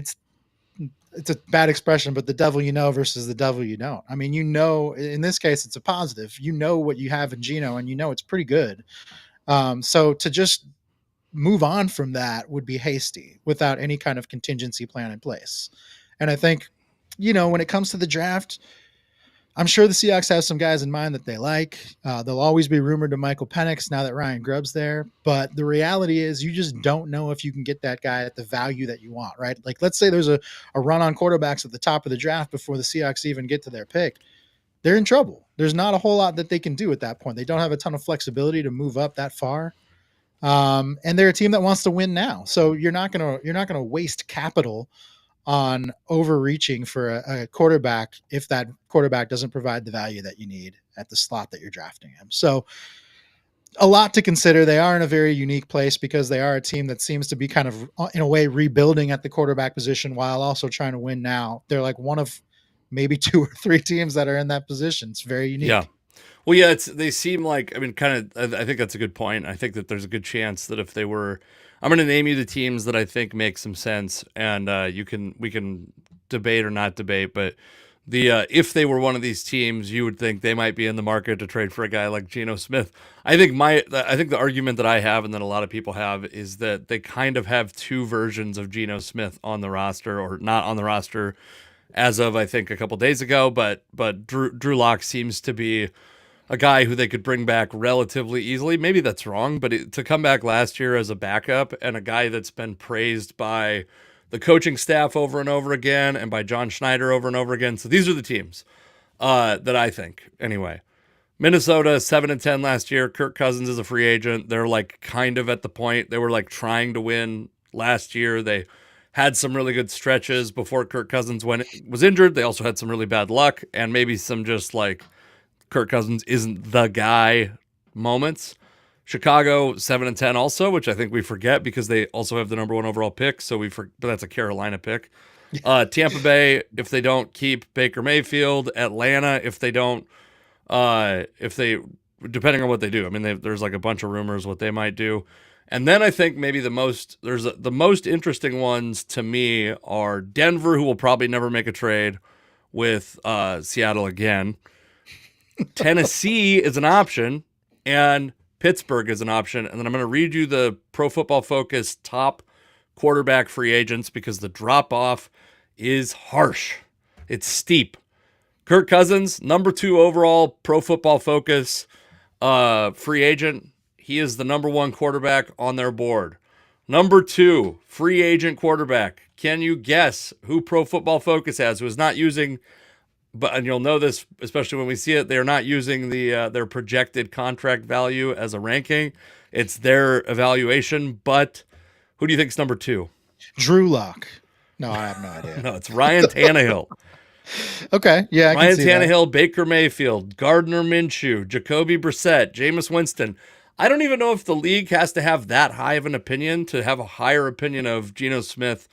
a bad expression, but the devil you know versus the devil you don't. I mean, you know, in this case, it's a positive. You know what you have in Geno, and you know it's pretty good. So to just move on from that would be hasty without any kind of contingency plan in place. And I think, you know, when it comes to the draft, I'm sure the Seahawks have some guys in mind that they like. They'll always be rumored to Michael Penix now that Ryan Grubb's there. But the reality is you just don't know if you can get that guy at the value that you want, right? Like, let's say there's a run on quarterbacks at the top of the draft before the Seahawks even get to their pick. They're in trouble. There's not a whole lot that they can do at that point. They don't have a ton of flexibility to move up that far. And they're a team that wants to win now. So you're not gonna waste capital on overreaching for a quarterback if that quarterback doesn't provide the value that you need at the slot that you're drafting him. So a lot to consider. They are in a very unique place because they are a team that seems to be kind of, in a way, rebuilding at the quarterback position while also trying to win now. They're like one of maybe 2 or 3 teams that are in that position. It's very unique. Yeah. Well, yeah, they seem like, I mean, kind of, I think that's a good point. I think that there's a good chance that if they were, I'm going to name you the teams that I think make some sense, and we can debate or not debate, but if they were one of these teams, you would think they might be in the market to trade for a guy like Geno Smith. I think the argument that I have and that a lot of people have is that they kind of have 2 versions of Geno Smith on the roster, or not on the roster as of, I think, a couple days ago, but Drew Lock seems to be a guy who they could bring back relatively easily. Maybe that's wrong, but to come back last year as a backup and a guy that's been praised by the coaching staff over and over again and by John Schneider over and over again. So these are the teams that I think, anyway. Minnesota, 7-10 last year. Kirk Cousins is a free agent. They're like kind of at the point. They were like trying to win last year. They had some really good stretches before Kirk Cousins was injured. They also had some really bad luck and maybe some just like Kirk Cousins isn't the guy moments. Chicago 7-10 also, which I think we forget because they also have the number 1 overall pick. But that's a Carolina pick. Tampa Bay, if they don't keep Baker Mayfield. Atlanta, depending on what they do. I mean, there's like a bunch of rumors what they might do. And then I think maybe the most interesting ones to me are Denver, who will probably never make a trade with Seattle again. Tennessee is an option, and Pittsburgh is an option. And then I'm going to read you the Pro Football Focus top quarterback free agents because the drop off is harsh. It's steep. Kirk Cousins, number 2 overall Pro Football Focus free agent. He is the number 1 quarterback on their board. Number 2 free agent quarterback. Can you guess who Pro Football Focus has, who is not using, and you'll know this especially when we see it, they're not using their projected contract value as a ranking. It's their evaluation. But who do you think is number 2? Drew Lock. No, I have no idea. No, it's Ryan Tannehill. Okay, yeah, I Ryan can see Tannehill, that. Baker Mayfield, Gardner Minshew, Jacoby Brissett, Jameis Winston. I don't even know if the league has to have that high of an opinion to have a higher opinion of Geno Smith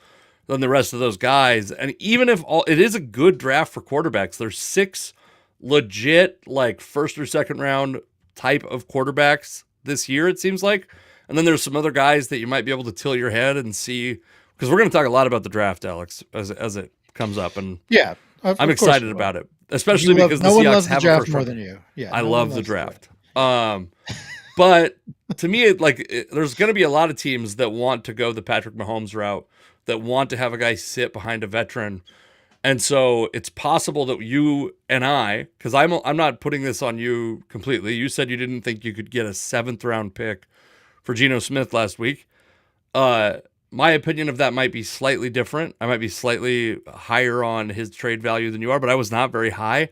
than the rest of those guys. And even if it is a good draft for quarterbacks, there's 6 legit like first or second round type of quarterbacks this year, it seems like. And then there's some other guys that you might be able to tilt your head and see, because we're going to talk a lot about the draft, Alex, as it comes up. And Yeah, I'm excited about it, especially because the no one Seahawks loves the have a draft first more round. than you. Yeah, I no one love the loves draft. But to me, there's going to be a lot of teams that want to go the Patrick Mahomes route, that want to have a guy sit behind a veteran. And so it's possible that you and I, because I'm not putting this on you completely. You said you didn't think you could get a 7th round pick for Geno Smith last week. My opinion of that might be slightly different. I might be slightly higher on his trade value than you are, but I was not very high.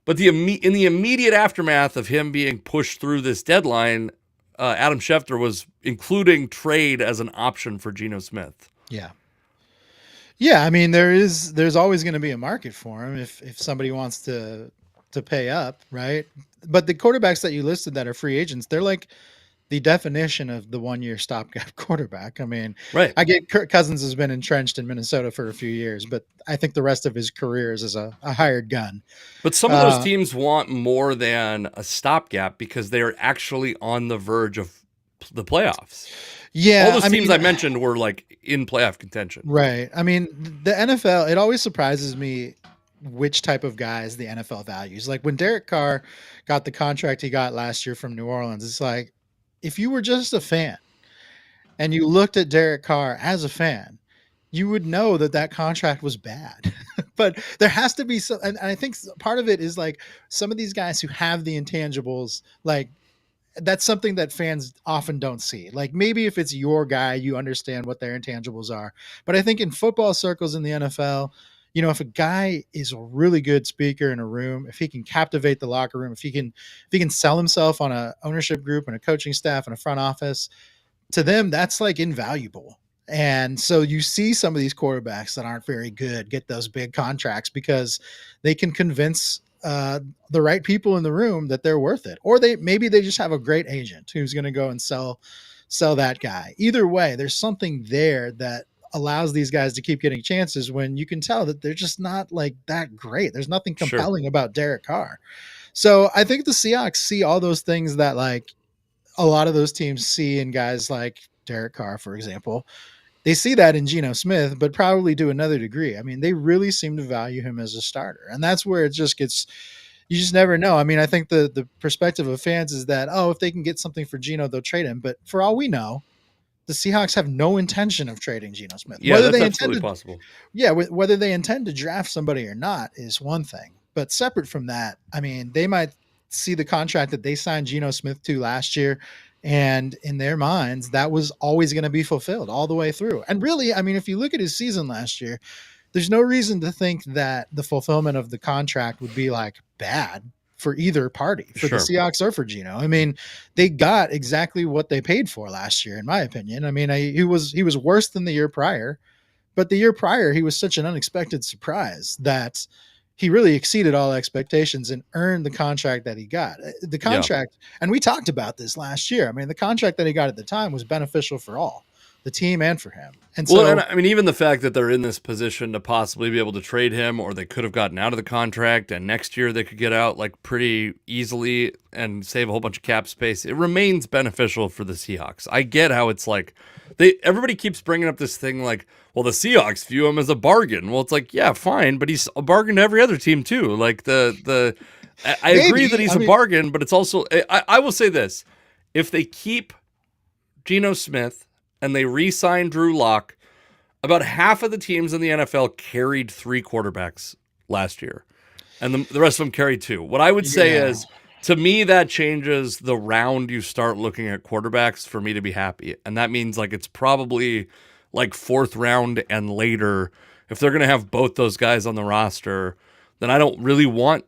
But in the immediate aftermath of him being pushed through this deadline, Adam Schefter was including trade as an option for Geno Smith. Yeah. Yeah, I mean there's always going to be a market for him if somebody wants to pay up, right? But the quarterbacks that you listed that are free agents, they're like the definition of the 1-year stopgap quarterback. I mean, Right. I get Kirk Cousins has been entrenched in Minnesota for a few years, but I think the rest of his career is as a hired gun. But some of those teams want more than a stopgap because they are actually on the verge of the playoffs. Yeah, all those teams I mentioned were like in playoff contention. Right. I mean, the NFL, it always surprises me which type of guys the NFL values. Like when Derek Carr got the contract he got last year from New Orleans, it's like, if you were just a fan and you looked at Derek Carr as a fan, you would know that contract was bad. But there has to be some, and I think part of it is like some of these guys who have the intangibles, like that's something that fans often don't see. Like maybe if it's your guy, you understand what their intangibles are. But I think in football circles in the NFL, if a guy is a really good speaker in a room, if he can captivate the locker room, if he can sell himself on a ownership group and a coaching staff and a front office, to them, that's like invaluable. And so you see some of these quarterbacks that aren't very good get those big contracts because they can convince the right people in the room that they're worth it, or maybe they just have a great agent who's going to go and sell that guy. Either way, there's something there that allows these guys to keep getting chances when you can tell that they're just not like that great. There's nothing compelling about Derek Carr. So I think the Seahawks see all those things that like a lot of those teams see in guys like Derek Carr, for example. They see that in Geno Smith, but probably to another degree. I mean, they really seem to value him as a starter. And that's where it just gets, you just never know. I mean, I think the perspective of fans is that, if they can get something for Geno, they'll trade him. But for all we know, the Seahawks have no intention of trading Geno Smith. Yeah, that's absolutely possible. Yeah, whether they intend to draft somebody or not is one thing. But separate from that, I mean, they might see the contract that they signed Geno Smith to last year, and in their minds, that was always going to be fulfilled all the way through. And really, I mean, if you look at his season last year, there's no reason to think that the fulfillment of the contract would be like bad for either party, for the Seahawks or for Geno. I mean, they got exactly what they paid for last year, in my opinion. I mean, he was worse than the year prior, but the year prior, he was such an unexpected surprise that he really exceeded all expectations and earned the contract that he got. The contract, and we talked about this last year. I mean, the contract that he got at the time was beneficial for all, the team and for him. And so, and I mean, even the fact that they're in this position to possibly be able to trade him, or they could have gotten out of the contract, and next year they could get out like pretty easily and save a whole bunch of cap space. It remains beneficial for the Seahawks. I get how it's like everybody keeps bringing up this thing like, well, the Seahawks view him as a bargain. Well, it's like, yeah, fine, but he's a bargain to every other team too. Like I agree that he's a bargain, but it's also, I will say this. if they keep Geno Smith and they re-sign Drew Lock, about half of the teams in the NFL carried 3 quarterbacks last year, and the rest of them carried 2. What I would say Yeah. is, to me, that changes the round you start looking at quarterbacks for me to be happy, and that means like it's probably like 4th round and later. If they're going to have both those guys on the roster, then I don't really want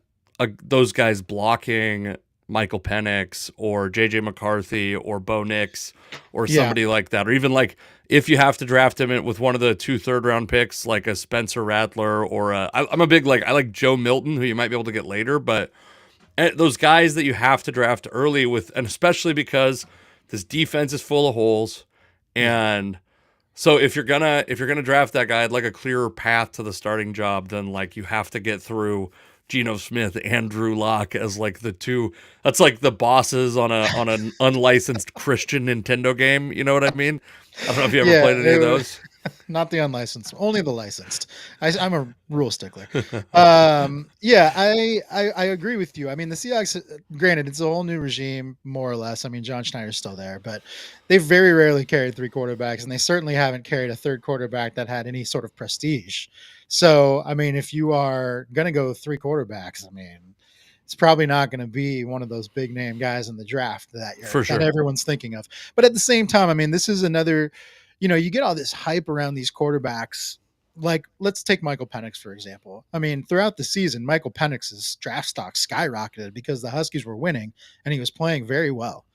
those guys blocking Michael Penix or JJ McCarthy or Bo Nix or Yeah. somebody like that. Or even like if you have to draft him with one of the 2 third-round picks, like a Spencer Rattler or I'm a big, like, I like Joe Milton, who you might be able to get later, but those guys that you have to draft early with, and especially because this defense is full of holes. And so if you're gonna draft that guy, I'd like a clearer path to the starting job than like you have to get through Geno Smith and Drew Lock as like the 2. That's like the bosses on an unlicensed Christian Nintendo game. You know what I mean? I don't know if you ever played any of those. Not the unlicensed, only the licensed. I'm a rule stickler. Yeah, I agree with you. I mean, the Seahawks, granted, it's a whole new regime, more or less. I mean, John Schneider's still there, but they've very rarely carried 3 quarterbacks, and they certainly haven't carried a 3rd quarterback that had any sort of prestige. So, I mean, if you are going to go 3 quarterbacks, I mean, it's probably not going to be one of those big name guys in the draft that everyone's thinking of. But at the same time, I mean, this is another, you get all this hype around these quarterbacks. Like, let's take Michael Penix, for example. I mean, throughout the season, Michael Penix's draft stock skyrocketed because the Huskies were winning and he was playing very well.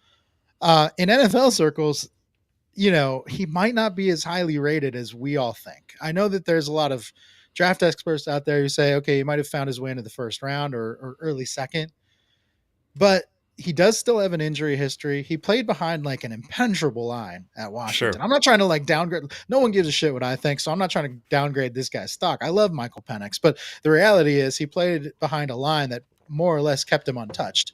In NFL circles, he might not be as highly rated as we all think. I know that there's a lot of draft experts out there who say, okay, he might have found his way into the 1st round or early 2nd, but he does still have an injury history. He played behind like an impenetrable line at Washington. Sure. I'm not trying to like downgrade. No one gives a shit what I think, so I'm not trying to downgrade this guy's stock. I love Michael Penix, but the reality is he played behind a line that more or less kept him untouched.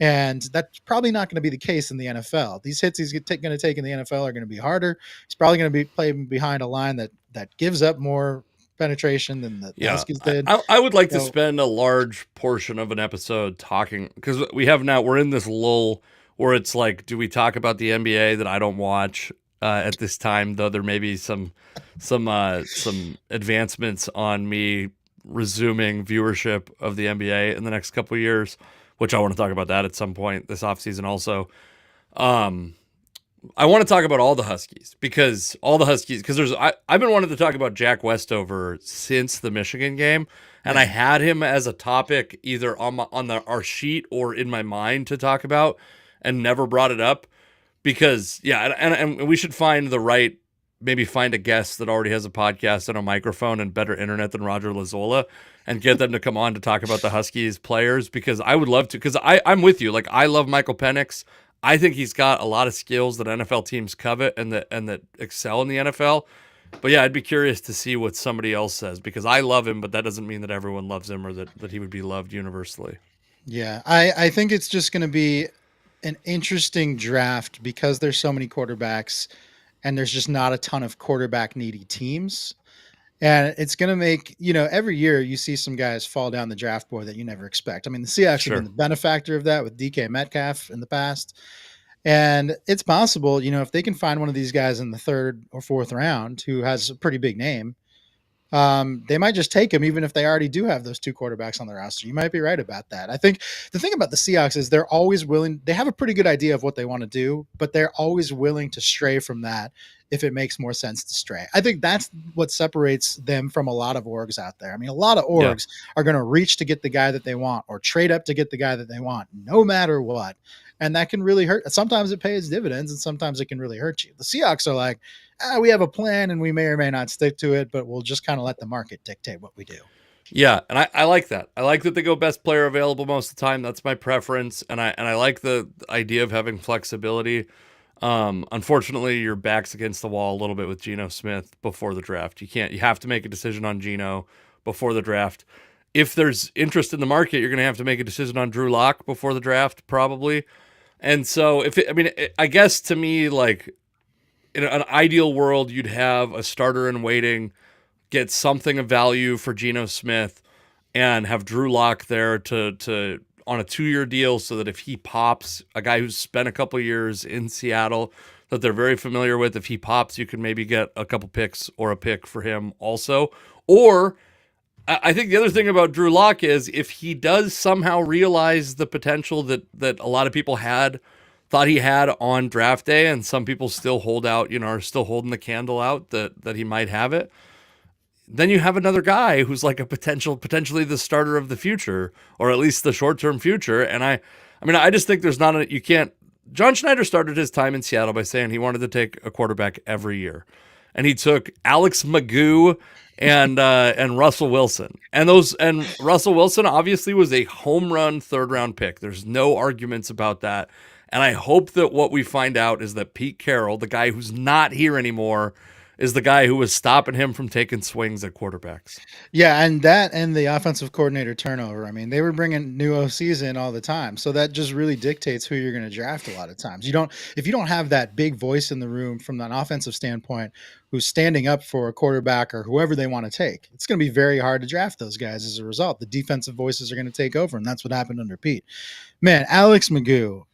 And that's probably not going to be the case in the NFL. These hits he's going to take in the NFL are going to be harder. He's probably going to be playing behind a line that gives up more penetration than the Huskies did. I would like to spend a large portion of an episode talking, because we're in this lull where it's like, do we talk about the NBA that I don't watch at this time, though there may be some advancements on me resuming viewership of the NBA in the next couple of years, which I want to talk about that at some point this offseason also. I want to talk about all the Huskies because I've been wanting to talk about Jack Westover since the Michigan game, and I had him as a topic either on our sheet or in my mind to talk about, and never brought it up because and we should find find a guest that already has a podcast and a microphone and better internet than Roger Lazola and get them to come on to talk about the Huskies players, because I would love to, because I'm with you. Like, I love Michael Penix. I think he's got a lot of skills that NFL teams covet and that excel in the NFL. But yeah, I'd be curious to see what somebody else says, because I love him, but that doesn't mean that everyone loves him or that he would be loved universally. Yeah, I think it's just going to be an interesting draft because there's so many quarterbacks and there's just not a ton of quarterback needy teams. And it's going to make, every year you see some guys fall down the draft board that you never expect. I mean, the Seahawks have been the benefactor of that with DK Metcalf in the past. And it's possible, if they can find one of these guys in the 3rd or 4th round who has a pretty big name, they might just take him, even if they already do have those 2 quarterbacks on the roster. You might be right about that. I think the thing about the Seahawks is they're always willing. They have a pretty good idea of what they want to do, but they're always willing to stray from that if it makes more sense to stray. I think that's what separates them from a lot of orgs out there. I mean, a lot of orgs are going to reach to get the guy that they want or trade up to get the guy that they want, no matter what. And that can really hurt. Sometimes it pays dividends and sometimes it can really hurt you. The Seahawks are like, we have a plan and we may or may not stick to it, but we'll just kind of let the market dictate what we do. Yeah, and I like that. I like that they go best player available most of the time. That's my preference, and I like the idea of having flexibility. Unfortunately, your back's against the wall a little bit with Geno Smith before the draft. You have to make a decision on Geno before the draft. If there's interest in the market, you're going to have to make a decision on Drew Lock before the draft, probably. And so, I guess to me, like, in an ideal world, you'd have a starter in waiting, get something of value for Geno Smith, and have Drew Lock there to on a 2-year deal so that if he pops, a guy who's spent a couple years in Seattle that they're very familiar with, if he pops, you can maybe get a couple picks or a pick for him also. Or I think the other thing about Drew Lock is if he does somehow realize the potential that a lot of people thought he had on draft day, and some people still hold out, are still holding the candle out that he might have it, then you have another guy who's like a potentially the starter of the future, or at least the short-term future. And I just think there's not you can't. John Schneider started his time in Seattle by saying he wanted to take a quarterback every year, and he took Alex Magoo and Russell Wilson, and Russell Wilson obviously was a home run 3rd-round pick. There's no arguments about that. And I hope that what we find out is that Pete Carroll, the guy who's not here anymore, is the guy who was stopping him from taking swings at quarterbacks. Yeah, and the offensive coordinator turnover. I mean, they were bringing new OCs in all the time, so that just really dictates who you're going to draft a lot of times. If you don't have that big voice in the room from an offensive standpoint who's standing up for a quarterback or whoever they want to take, it's going to be very hard to draft those guys as a result. The defensive voices are going to take over, and that's what happened under Pete. Man, Alex Magoo.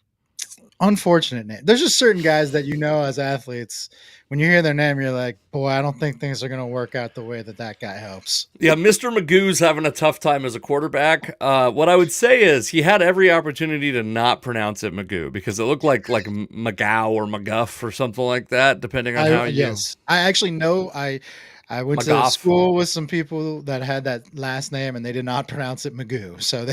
Unfortunate name. There's just certain guys that as athletes, when you hear their name, you're like, boy, I don't think things are going to work out the way that guy hopes. Yeah, Mr. Magoo's having a tough time as a quarterback. What I would say is he had every opportunity to not pronounce it Magoo because it looked like McGow or McGuff or something like that, depending on how you. Yes, I actually know. I went to school with some people that had that last name, and they did not pronounce it Magoo. So,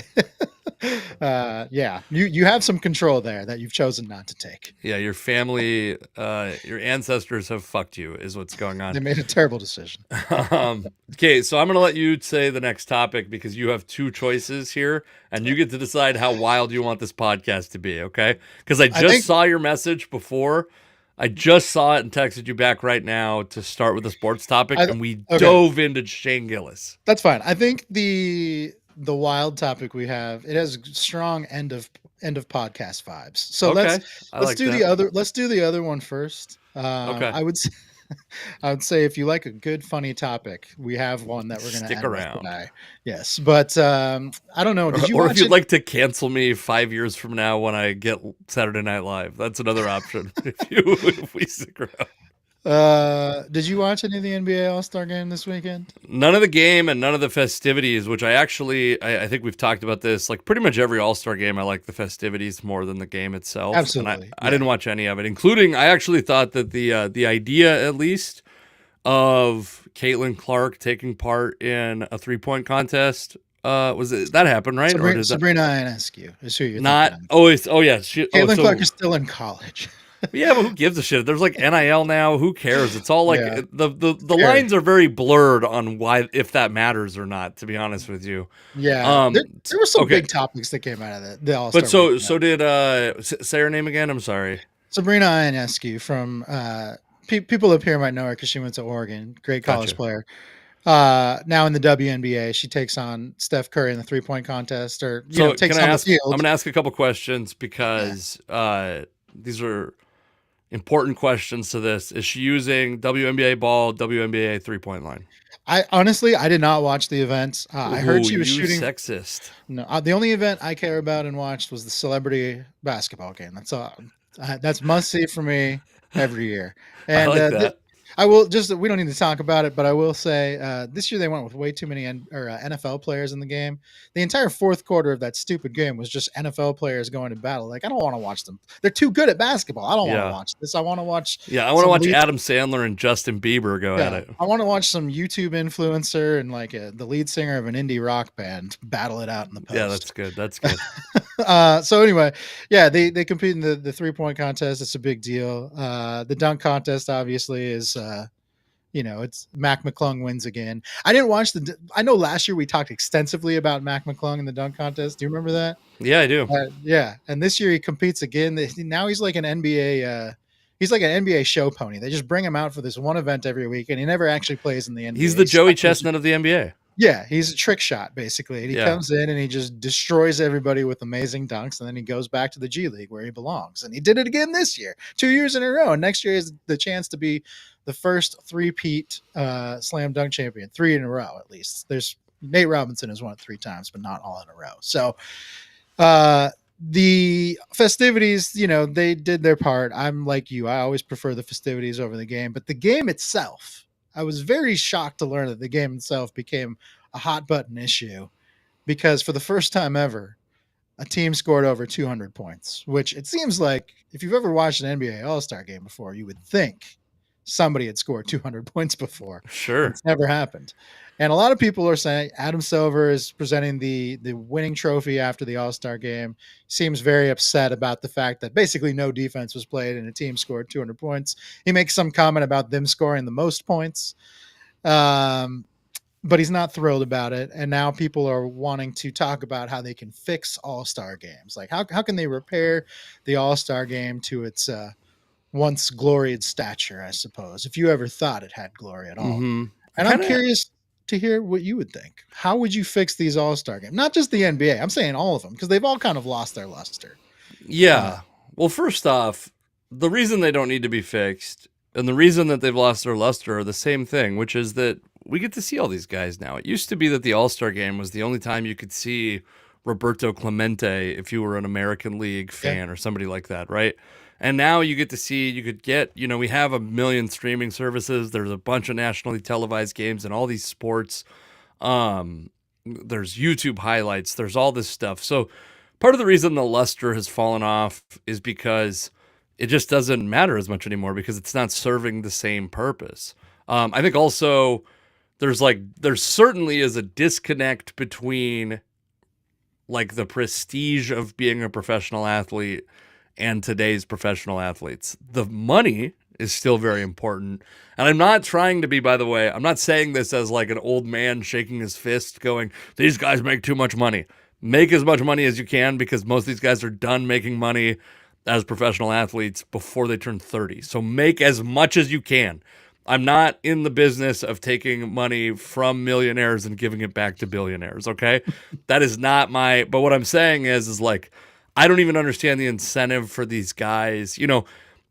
you have some control there that you've chosen not to take. Yeah, your family, your ancestors have fucked you, is what's going on. They made a terrible decision. Okay, so I'm going to let you say the next topic because you have 2 choices here, and you get to decide how wild you want this podcast to be, okay? Because I saw your message before. I just saw it and texted you back right now to start with a sports topic, and we dove into Shane Gillis. That's fine. I think the wild topic we have, it has strong end of podcast vibes. So let's do the other one first. Okay. I would say if you like a good funny topic, we have one that we're going to stick around. Yes, but I don't know. Did you or if you'd like to cancel me 5 years from now when I get Saturday Night Live, that's another option. if we stick around. Did you watch any of the NBA All-Star game this weekend? None of the game and none of the festivities, which I think we've talked about this, like pretty much every All-Star game, I like the festivities more than the game itself. Absolutely. And I didn't watch any of it, including I actually thought that the idea, at least, of Caitlin Clark taking part in a 3-point contest, that happened, right? Sabrina Ionescu is who you're not. Thinking of. Yeah. Caitlin Clark is still in college. Yeah, but who gives a shit? There's like NIL now. Who cares? It's all like the lines are very blurred on why, if that matters or not, to be honest with you. Yeah. There were some big topics that came out of the All-Star. But so did say her name again? I'm sorry. Sabrina Ionescu from people up here might know her because she went to Oregon. Great college player. Now in the WNBA, she takes on Steph Curry in the 3-point contest, takes on the field. I'm going to ask a couple questions because these are important questions to this. Is she using WNBA ball, WNBA 3-point line? I did not watch the event. I heard she was shooting. Sexist. No, the only event I care about and watched was the celebrity basketball game. That's all. That's must see for me every year. And I like that. I will we don't need to talk about it, but I will say this year they went with way too many NFL players in the game. The entire 4th quarter of that stupid game was just NFL players going to battle. Like, I don't want to watch them. They're too good at basketball. I don't want to watch this. I want to watch. Yeah, I want to watch Adam Sandler and Justin Bieber go at it. I want to watch some YouTube influencer and the lead singer of an indie rock band battle it out in the post. Yeah, that's good. That's good. So anyway, yeah, they compete in the 3-point contest. It's a big deal. The dunk contest obviously is. It's Mac McClung wins again. I didn't watch I know last year we talked extensively about Mac McClung in the dunk contest. Do you remember that? Yeah, I do. Yeah. And this year he competes again. Now he's like an NBA, show pony. They just bring him out for this one event every week, and he never actually plays in the NBA. He's the Joey Chestnut of the NBA. Yeah, he's a trick shot, basically. And he comes in and he just destroys everybody with amazing dunks, and then he goes back to the G League where he belongs. And he did it again this year, 2 years in a row. And next year is the chance to be the first 3-peat slam dunk champion, 3 in a row at least. Nate Robinson has won it 3 times, but not all in a row. So Uh, the festivities, they did their part. I'm like you. I always prefer the festivities over the game, but the game itself, I was very shocked to learn that the game itself became a hot button issue because for the first time ever, a team scored over 200 points, which it seems like if you've ever watched an NBA All-Star game before, you would think somebody had scored 200 points before, and Sure. it's never happened. And a lot of people are saying Adam Silver is presenting the winning trophy after the All-Star game. Seems very upset about the fact that basically no defense was played and a team scored 200 points. He makes some comment about them scoring the most points. Um, but he's not thrilled about it. And now people are wanting to talk about how they can fix all-star games. Like how can they repair the all-star game to its once gloried stature, I suppose, if you ever thought it had glory at all. Mm-hmm. I And I'm kind of curious to hear what you would think. How would you fix these all-star games? Not just the NBA. I'm saying all of them because they've all kind of lost their luster. Uh, Yeah. Well, first off, the reason they don't need to be fixed and the reason that they've lost their luster are the same thing, which is that we get to see all these guys now. It used to be that the All-Star game was the only time you could see Roberto Clemente if you were an American League yeah. fan or somebody like that, right? And now you get to see, you could get, we have a million streaming services. There's a bunch of nationally televised games in all these sports. There's YouTube highlights. There's all this stuff. So part of the reason the luster has fallen off is because it just doesn't matter as much anymore because it's not serving the same purpose. I think also there certainly is a disconnect between like the prestige of being a professional athlete and today's professional athletes. The money is still very important. And I'm not trying to be, by the way, I'm not saying this as like an old man shaking his fist going, these guys make too much money. Make as much money as you can because most of these guys are done making money as professional athletes before they turn 30. So make as much as you can. I'm not in the business of taking money from millionaires and giving it back to billionaires, okay? That is not but what I'm saying is like, I don't even understand the incentive for these guys.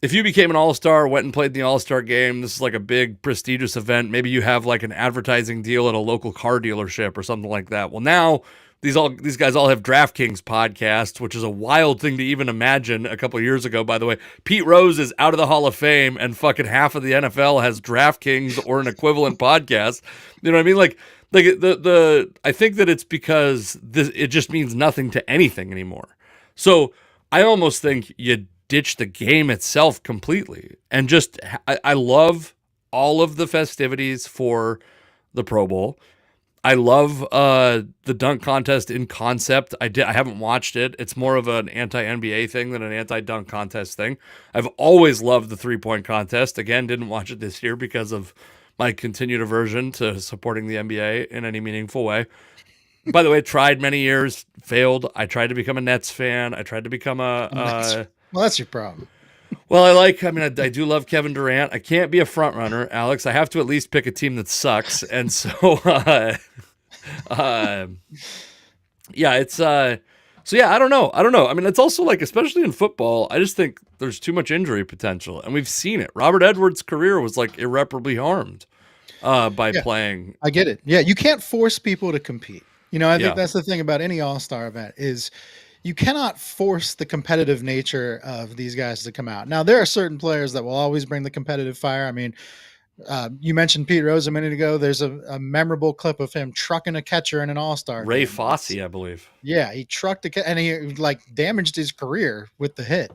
If you became an all-star, went and played in the all-star game, this is like a big prestigious event. Maybe you have like an advertising deal at a local car dealership or something like that. Well, now these guys all have DraftKings podcasts, which is a wild thing to even imagine a couple of years ago, by the way. Pete Rose is out of the Hall of Fame and fucking half of the NFL has DraftKings or an equivalent podcast. You know what I mean? Like I think that it's because it just means nothing to anything anymore. So I almost think you ditch the game itself completely and just I love all of the festivities for the Pro Bowl. I love the dunk contest in concept. I haven't watched it. It's more of an anti-NBA thing than an anti-dunk contest thing. I've always loved the 3-point contest. Again, didn't watch it this year because of my continued aversion to supporting the NBA in any meaningful way. By the way, tried many years, failed. I tried to become a Nets fan. I tried to become well, that's your problem. Well, I do love Kevin Durant. I can't be a front runner, Alex. I have to at least pick a team that sucks. And so, uh, yeah, I don't know. I mean, it's also like, especially in football, I just think there's too much injury potential. And we've seen it. Robert Edwards' career was like irreparably harmed by Yeah, playing. I get it. Yeah, you can't force people to compete. I think Yeah. that's the thing about any all-star event is you cannot force the competitive nature of these guys to come out. Now, there are certain players that will always bring the competitive fire. I mean, you mentioned Pete Rose a minute ago. There's a memorable clip of him trucking a catcher in an all-star Ray game Fosse, once. I believe. Yeah, he trucked and he like damaged his career with the hit.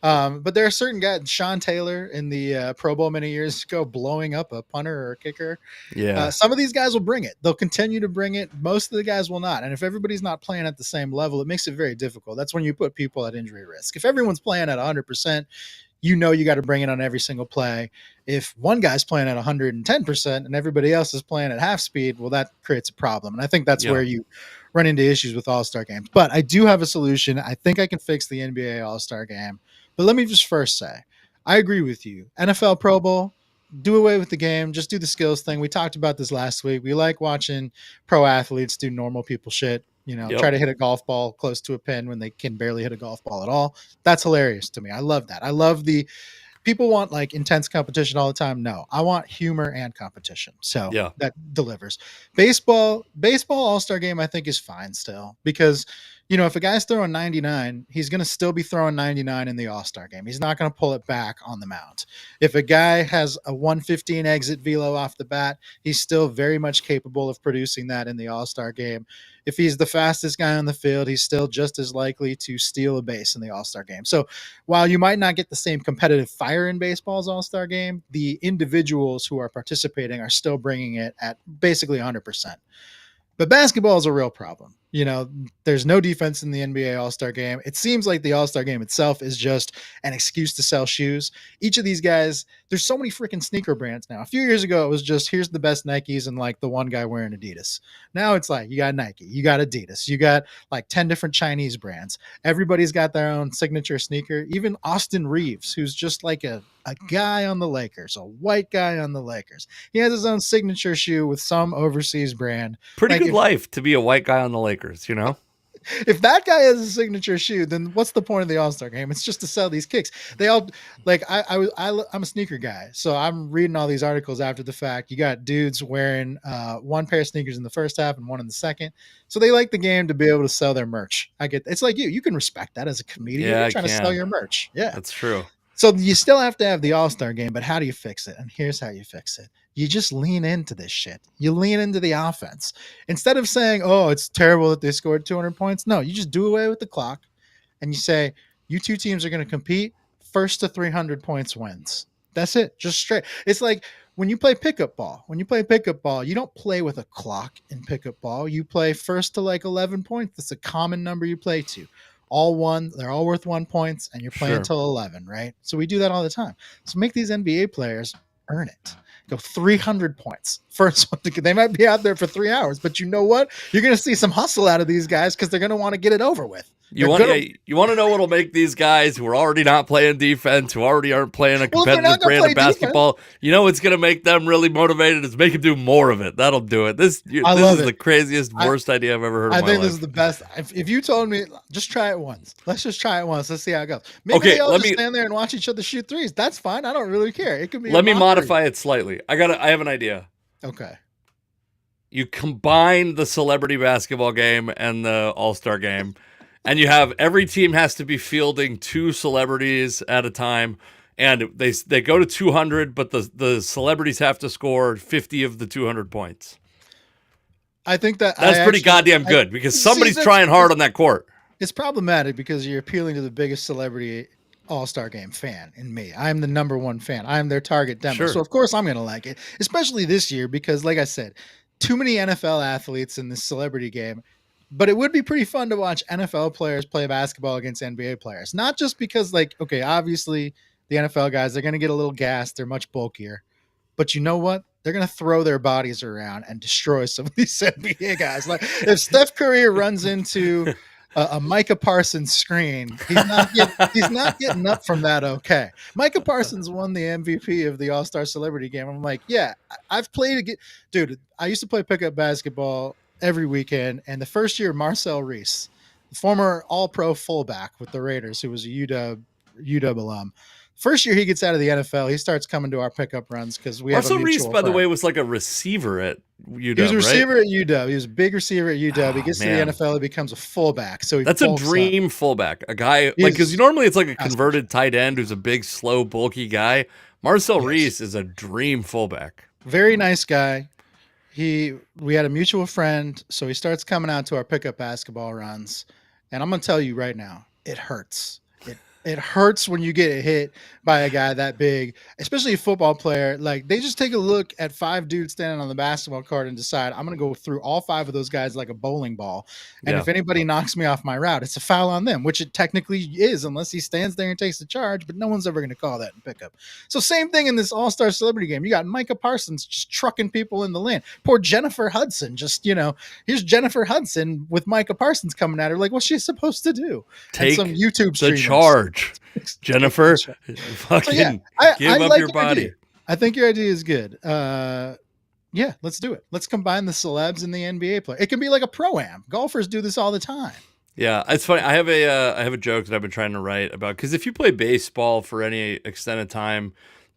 But there are certain guys, Sean Taylor in the Pro Bowl many years ago, blowing up a punter or a kicker. Yeah. Some of these guys will bring it. They'll continue to bring it. Most of the guys will not. And if everybody's not playing at the same level, it makes it very difficult. That's when you put people at injury risk. If everyone's playing at 100%, you got to bring it on every single play. If one guy's playing at 110% and everybody else is playing at half speed, well, that creates a problem. And I think that's where you run into issues with all-star games. But I do have a solution. I think I can fix the NBA all-star game. But let me just first say, I agree with you. NFL Pro Bowl, do away with the game. Just do the skills thing. We talked about this last week. We like watching pro athletes do normal people shit. Try to hit a golf ball close to a pin when they can barely hit a golf ball at all. That's hilarious to me. I love that. I love people want like intense competition all the time. No, I want humor and competition. So that delivers. Baseball all-star game, I think is fine still because if a guy's throwing 99, he's going to still be throwing 99 in the All-Star game. He's not going to pull it back on the mound. If a guy has a 115 exit velo off the bat, he's still very much capable of producing that in the All-Star game. If he's the fastest guy on the field, he's still just as likely to steal a base in the All-Star game. So while you might not get the same competitive fire in baseball's All-Star game, the individuals who are participating are still bringing it at basically 100%. But basketball is a real problem. There's no defense in the NBA All-Star game. It seems like the All-Star game itself is just an excuse to sell shoes. Each of these guys, there's so many freaking sneaker brands now. A few years ago, it was just, here's the best Nikes and like the one guy wearing Adidas. Now it's like, you got Nike, you got Adidas, you got like 10 different Chinese brands. Everybody's got their own signature sneaker. Even Austin Reeves, who's just like a guy on the Lakers, a white guy on the Lakers. He has his own signature shoe with some overseas brand. Pretty good life to be a white guy on the Lakers, If that guy has a signature shoe, then what's the point of the All-Star game? It's just to sell these kicks. They all like I'm a sneaker guy, so I'm reading all these articles after the fact. You got dudes wearing one pair of sneakers in the first half and one in the second. So they like the game to be able to sell their merch. I get it's like you can respect that as a comedian. Yeah, You're trying to sell your merch. Yeah, that's true. So you still have to have the All-Star game, but how do you fix it? And here's how you fix it. You just lean into this shit. You lean into the offense. Instead of saying, oh, it's terrible that they scored 200 points. No, you just do away with the clock and you say, you two teams are going to compete. First to 300 points wins. That's it. Just straight. It's like when you play pickup ball. When you play pickup ball, you don't play with a clock in pickup ball. You play first to like 11 points. That's a common number you play to. They're all worth 1 point, and you're playing until 11, right? So we do that all the time. So make these NBA players earn it. Go 300 points. First one, they might be out there for 3 hours, but you know what? You're going to see some hustle out of these guys because they're going to want to get it over with. You want to know what'll make these guys who are already not playing defense, who already aren't playing a competitive brand of basketball, what's going to make them really motivated is make them do more of it. That'll do it. This is the craziest, worst idea I've ever heard of my life. I think this is the best. If you told me, just try it once. Let's just try it once. Let's see how it goes. Maybe they all just stand there and watch each other shoot threes. That's fine. I don't really care. It could be. Let me modify it slightly. I have an idea. Okay. You combine the celebrity basketball game and the All-Star game. And you have every team has to be fielding 2 celebrities at a time, and they go to 200, but the celebrities have to score 50 of the 200 points. I think that's pretty goddamn good because somebody's trying hard on that court. It's problematic because you're appealing to the biggest celebrity All-Star game fan in me. I'm the number one fan. I'm their target demo. Sure. So of course I'm going to like it, especially this year because, like I said, too many NFL athletes in this celebrity game. But it would be pretty fun to watch NFL players play basketball against NBA players. Not just because, obviously the NFL guys, they're going to get a little gassed. They're much bulkier. But you know what? They're going to throw their bodies around and destroy some of these NBA guys. Like if Steph Curry runs into a Micah Parsons screen, he's not getting up from that okay. Micah Parsons won the MVP of the All-Star Celebrity Game. I'm like, yeah, I've played dude, I used to play pickup basketball every weekend, and the first year Marcel Reese, the former all-pro fullback with the Raiders, who was a UW alum, first year he gets out of the NFL, he starts coming to our pickup runs because we have a mutual Reese, by the way, was like a receiver at UW. He was a receiver at UW. He was a big receiver at UW. He gets to the NFL, he becomes a fullback. So that's a dream fullback. A guy because normally it's like a converted tight end who's a big, slow, bulky guy. Marcel Reese is a dream fullback. Very nice guy. We had a mutual friend, so he starts coming out to our pickup basketball runs, and I'm gonna tell you right now, it hurts. It hurts when you get hit by a guy that big, especially a football player. Like they just take a look at 5 dudes standing on the basketball court and decide I'm going to go through all 5 of those guys like a bowling ball. And if anybody knocks me off my route, it's a foul on them, which it technically is unless he stands there and takes the charge, but no one's ever going to call that in pickup. So same thing in this All-Star Celebrity Game. You got Micah Parsons just trucking people in the lane. Poor Jennifer Hudson, here's Jennifer Hudson with Micah Parsons coming at her. Like, what's she supposed to do? Take some YouTube the charge. Jennifer, fucking give up your body. Idea. I think your idea is good. Yeah, let's do it. Let's combine the celebs and the NBA player. It can be like a pro-am. Golfers do this all the time. Yeah, it's funny. I have a joke that I've been trying to write about because if you play baseball for any extended time,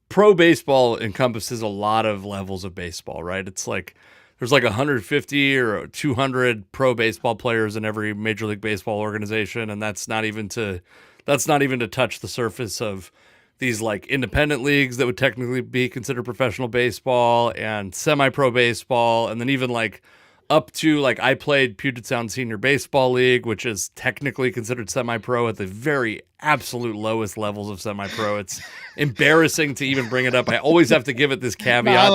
pro baseball encompasses a lot of levels of baseball, right? It's like there's like 150 or 200 pro baseball players in every Major League Baseball organization, and that's not even to touch the surface of these like independent leagues that would technically be considered professional baseball and semi-pro baseball, and then even like up to like I played Puget Sound Senior Baseball League, which is technically considered semi-pro at the very absolute lowest levels of semi-pro. It's embarrassing to even bring it up. I always have to give it this caveat. No, I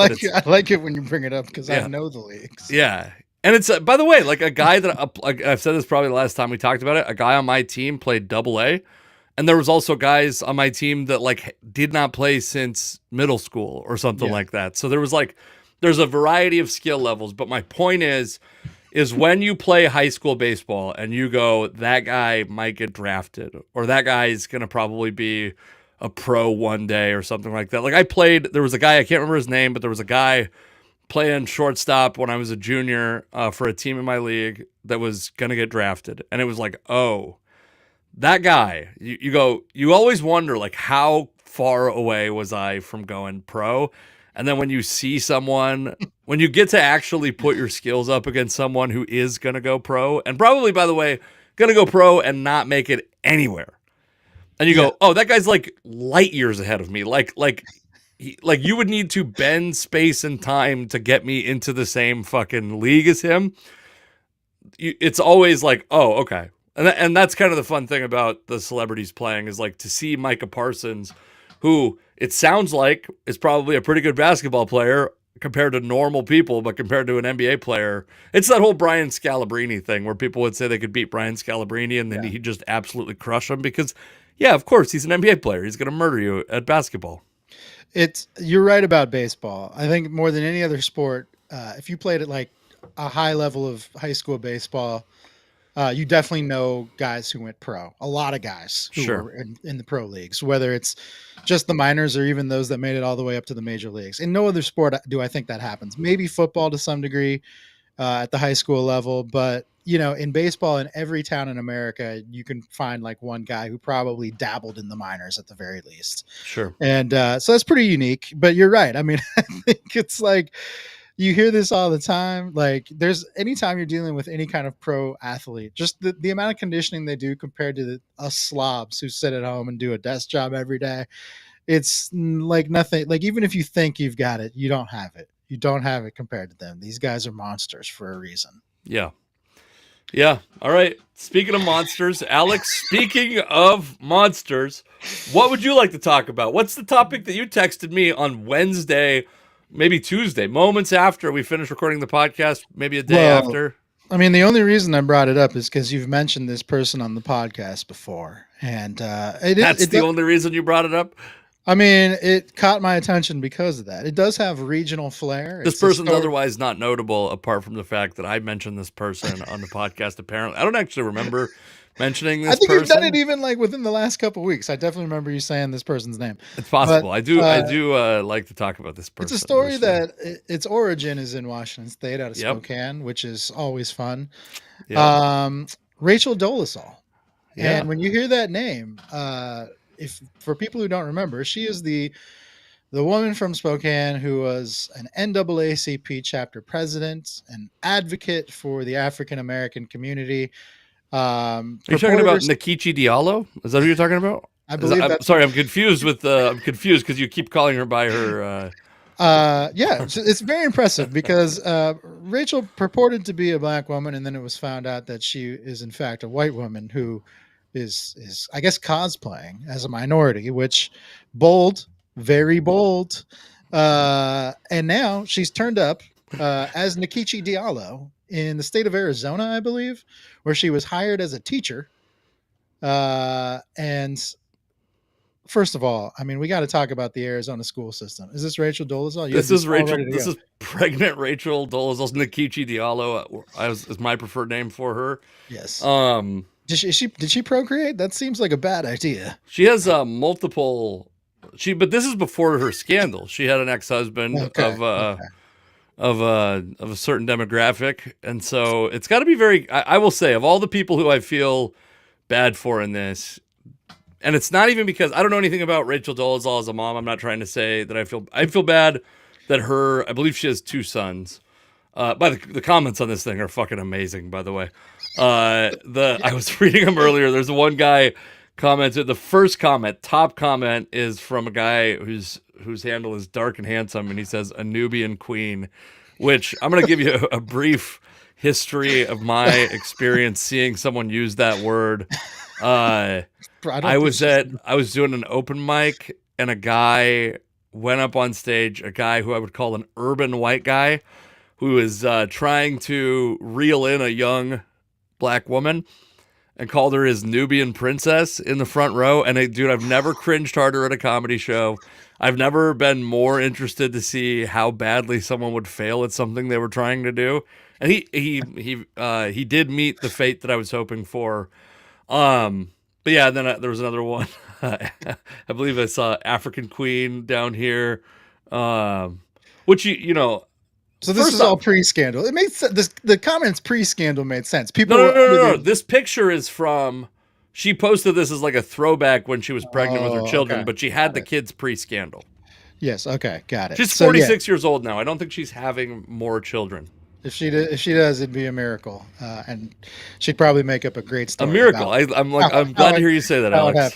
like it when you bring it up because Yeah. I know the leagues. Yeah. And it's, by the way, like a guy that like I've said this probably the last time we talked about it, a guy on my team played Double-A. And there was also guys on my team that like did not play since middle school or something like that. So there's a variety of skill levels. But my point is when you play high school baseball and you go, that guy might get drafted or that guy is going to probably be a pro one day or something like that. Like there was a guy, I can't remember his name, but there was a guy playing shortstop when I was a junior for a team in my league that was going to get drafted. And it was like, oh, that guy, you always wonder like how far away was I from going pro? And then when you see someone, when you get to actually put your skills up against someone who is going to go pro, and probably, by the way, going to go pro and not make it anywhere. And you go, oh, that guy's like light years ahead of me. Like you would need to bend space and time to get me into the same fucking league as him. It's always like, oh, okay. And that's kind of the fun thing about the celebrities playing is like to see Micah Parsons, who it sounds like is probably a pretty good basketball player compared to normal people, but compared to an NBA player, it's that whole Brian Scalabrine thing where people would say they could beat Brian Scalabrine and then he'd just absolutely crush him because, yeah, of course, he's an NBA player. He's going to murder you at basketball. You're right about baseball. I think more than any other sport, if you played at like a high level of high school baseball, you definitely know guys who went pro. A lot of guys who were in the pro leagues, whether it's just the minors or even those that made it all the way up to the major leagues. In no other sport do I think that happens. Maybe football to some degree at the high school level, but in baseball, in every town in America, you can find like one guy who probably dabbled in the minors at the very least. Sure. And so that's pretty unique. But you're right. I mean, I think it's like, you hear this all the time. Like anytime you're dealing with any kind of pro athlete, just the amount of conditioning they do compared to us slobs who sit at home and do a desk job every day. It's like nothing. Like even if you think you've got it, you don't have it. You don't have it compared to them. These guys are monsters for a reason. Yeah. Yeah. All right. Speaking of monsters, Alex, speaking of monsters, what would you like to talk about? What's the topic that you texted me on Wednesday, maybe Tuesday, moments after we finished recording the podcast, maybe a day after? I mean, the only reason I brought it up is because you've mentioned this person on the podcast before. And that's the only reason you brought it up? I mean, it caught my attention because of that. It does have regional flair. This person's otherwise not notable apart from the fact that I mentioned this person on the podcast, apparently. I don't actually remember mentioning this person. I think you've done it even like within the last couple of weeks. I definitely remember you saying this person's name. It's possible. But, I do like to talk about this person. It's a story that its origin is in Washington State out of Spokane, which is always fun. Yep. Rachel Dolezal. Yeah. And when you hear that name, for people who don't remember, she is the woman from Spokane who was an NAACP chapter president, an advocate for the African American community. Are you talking about Nkechi Diallo? Is that who you're talking about? I believe that's sorry, I'm confused with I'm confused because you keep calling her by her. Yeah, it's very impressive because Rachel purported to be a black woman, and then it was found out that she is in fact a white woman who is I guess cosplaying as a minority, which bold, very bold. And now she's turned up as Nkechi Diallo in the state of Arizona, I believe, where she was hired as a teacher. And first of all, I mean, we got to talk about the Arizona school system. Is this Rachel Dolezal? This is Rachel. This is pregnant Rachel Dolezal. Nkechi Diallo is my preferred name for her. Yes. Did she procreate? That seems like a bad idea. She has multiple. But this is before her scandal. She had an ex-husband of a certain demographic, and so it's got to be very. I will say, of all the people who I feel bad for in this, and it's not even because I don't know anything about Rachel Dolezal as a mom. I'm not trying to say that I feel bad that I believe she has 2 sons. By the comments on this thing are fucking amazing, by the way. I was reading them earlier. There's one guy commented. The first comment, top comment, is from a guy whose handle is Dark and Handsome, and he says a Nubian queen, which I'm gonna give you a brief history of my experience seeing someone use that word. I was doing an open mic, and a guy went up on stage, a guy who I would call an urban white guy, who is trying to reel in a young black woman, and called her his Nubian princess in the front row. And dude, I've never cringed harder at a comedy show. I've never been more interested to see how badly someone would fail at something they were trying to do. And he did meet the fate that I was hoping for. But yeah, then there was another one. I believe I saw African Queen down here, which you know. So this is all pre-scandal. It made sense. The comments pre-scandal made sense. People. No. This picture is from. She posted this as like a throwback when she was pregnant with her children, okay. but she had the kids pre-scandal. Yes. Okay. Got it. She's 46 years old now. I don't think she's having more children. If she does, it'd be a miracle, and she'd probably make up a great story. A miracle. I'm glad to hear you say that, Alex. How it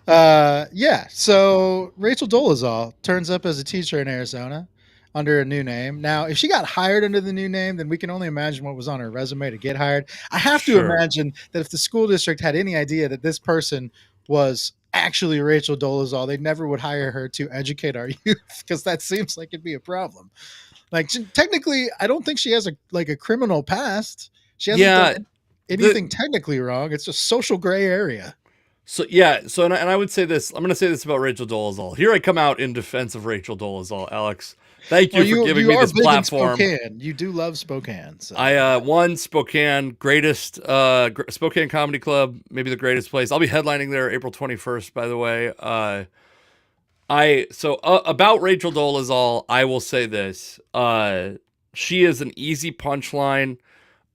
happened. Yeah. So Rachel Dolezal turns up as a teacher in Arizona under a new name. Now, if she got hired under the new name, then we can only imagine what was on her resume to get hired. I have to imagine that if the school district had any idea that this person was actually Rachel Dolezal, they never would hire her to educate our youth, because that seems like it'd be a problem. Like, technically, I don't think she has a criminal past. She hasn't done anything technically wrong. It's just social gray area. So yeah, and I would say this. I'm going to say this about Rachel Dolezal. Here I come out in defense of Rachel Dolezal, Alex. Thank you for giving me this platform. You do love Spokane. So. I won Spokane, greatest Spokane Comedy Club, maybe the greatest place. I'll be headlining there April 21st, by the way. About Rachel Dolezal, I will say this. She is an easy punchline.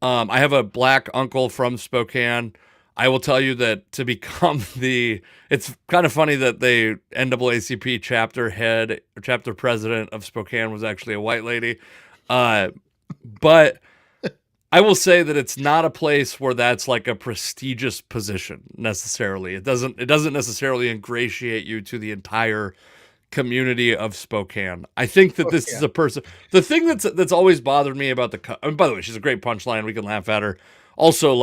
I have a black uncle from Spokane. I will tell you that to become it's kind of funny that the NAACP chapter head or chapter president of Spokane was actually a white lady. But I will say that it's not a place where that's like a prestigious position necessarily. It doesn't necessarily ingratiate you to the entire community of Spokane. I think that this is a person. The thing that's always bothered me about by the way, she's a great punchline. We can laugh at her. Also,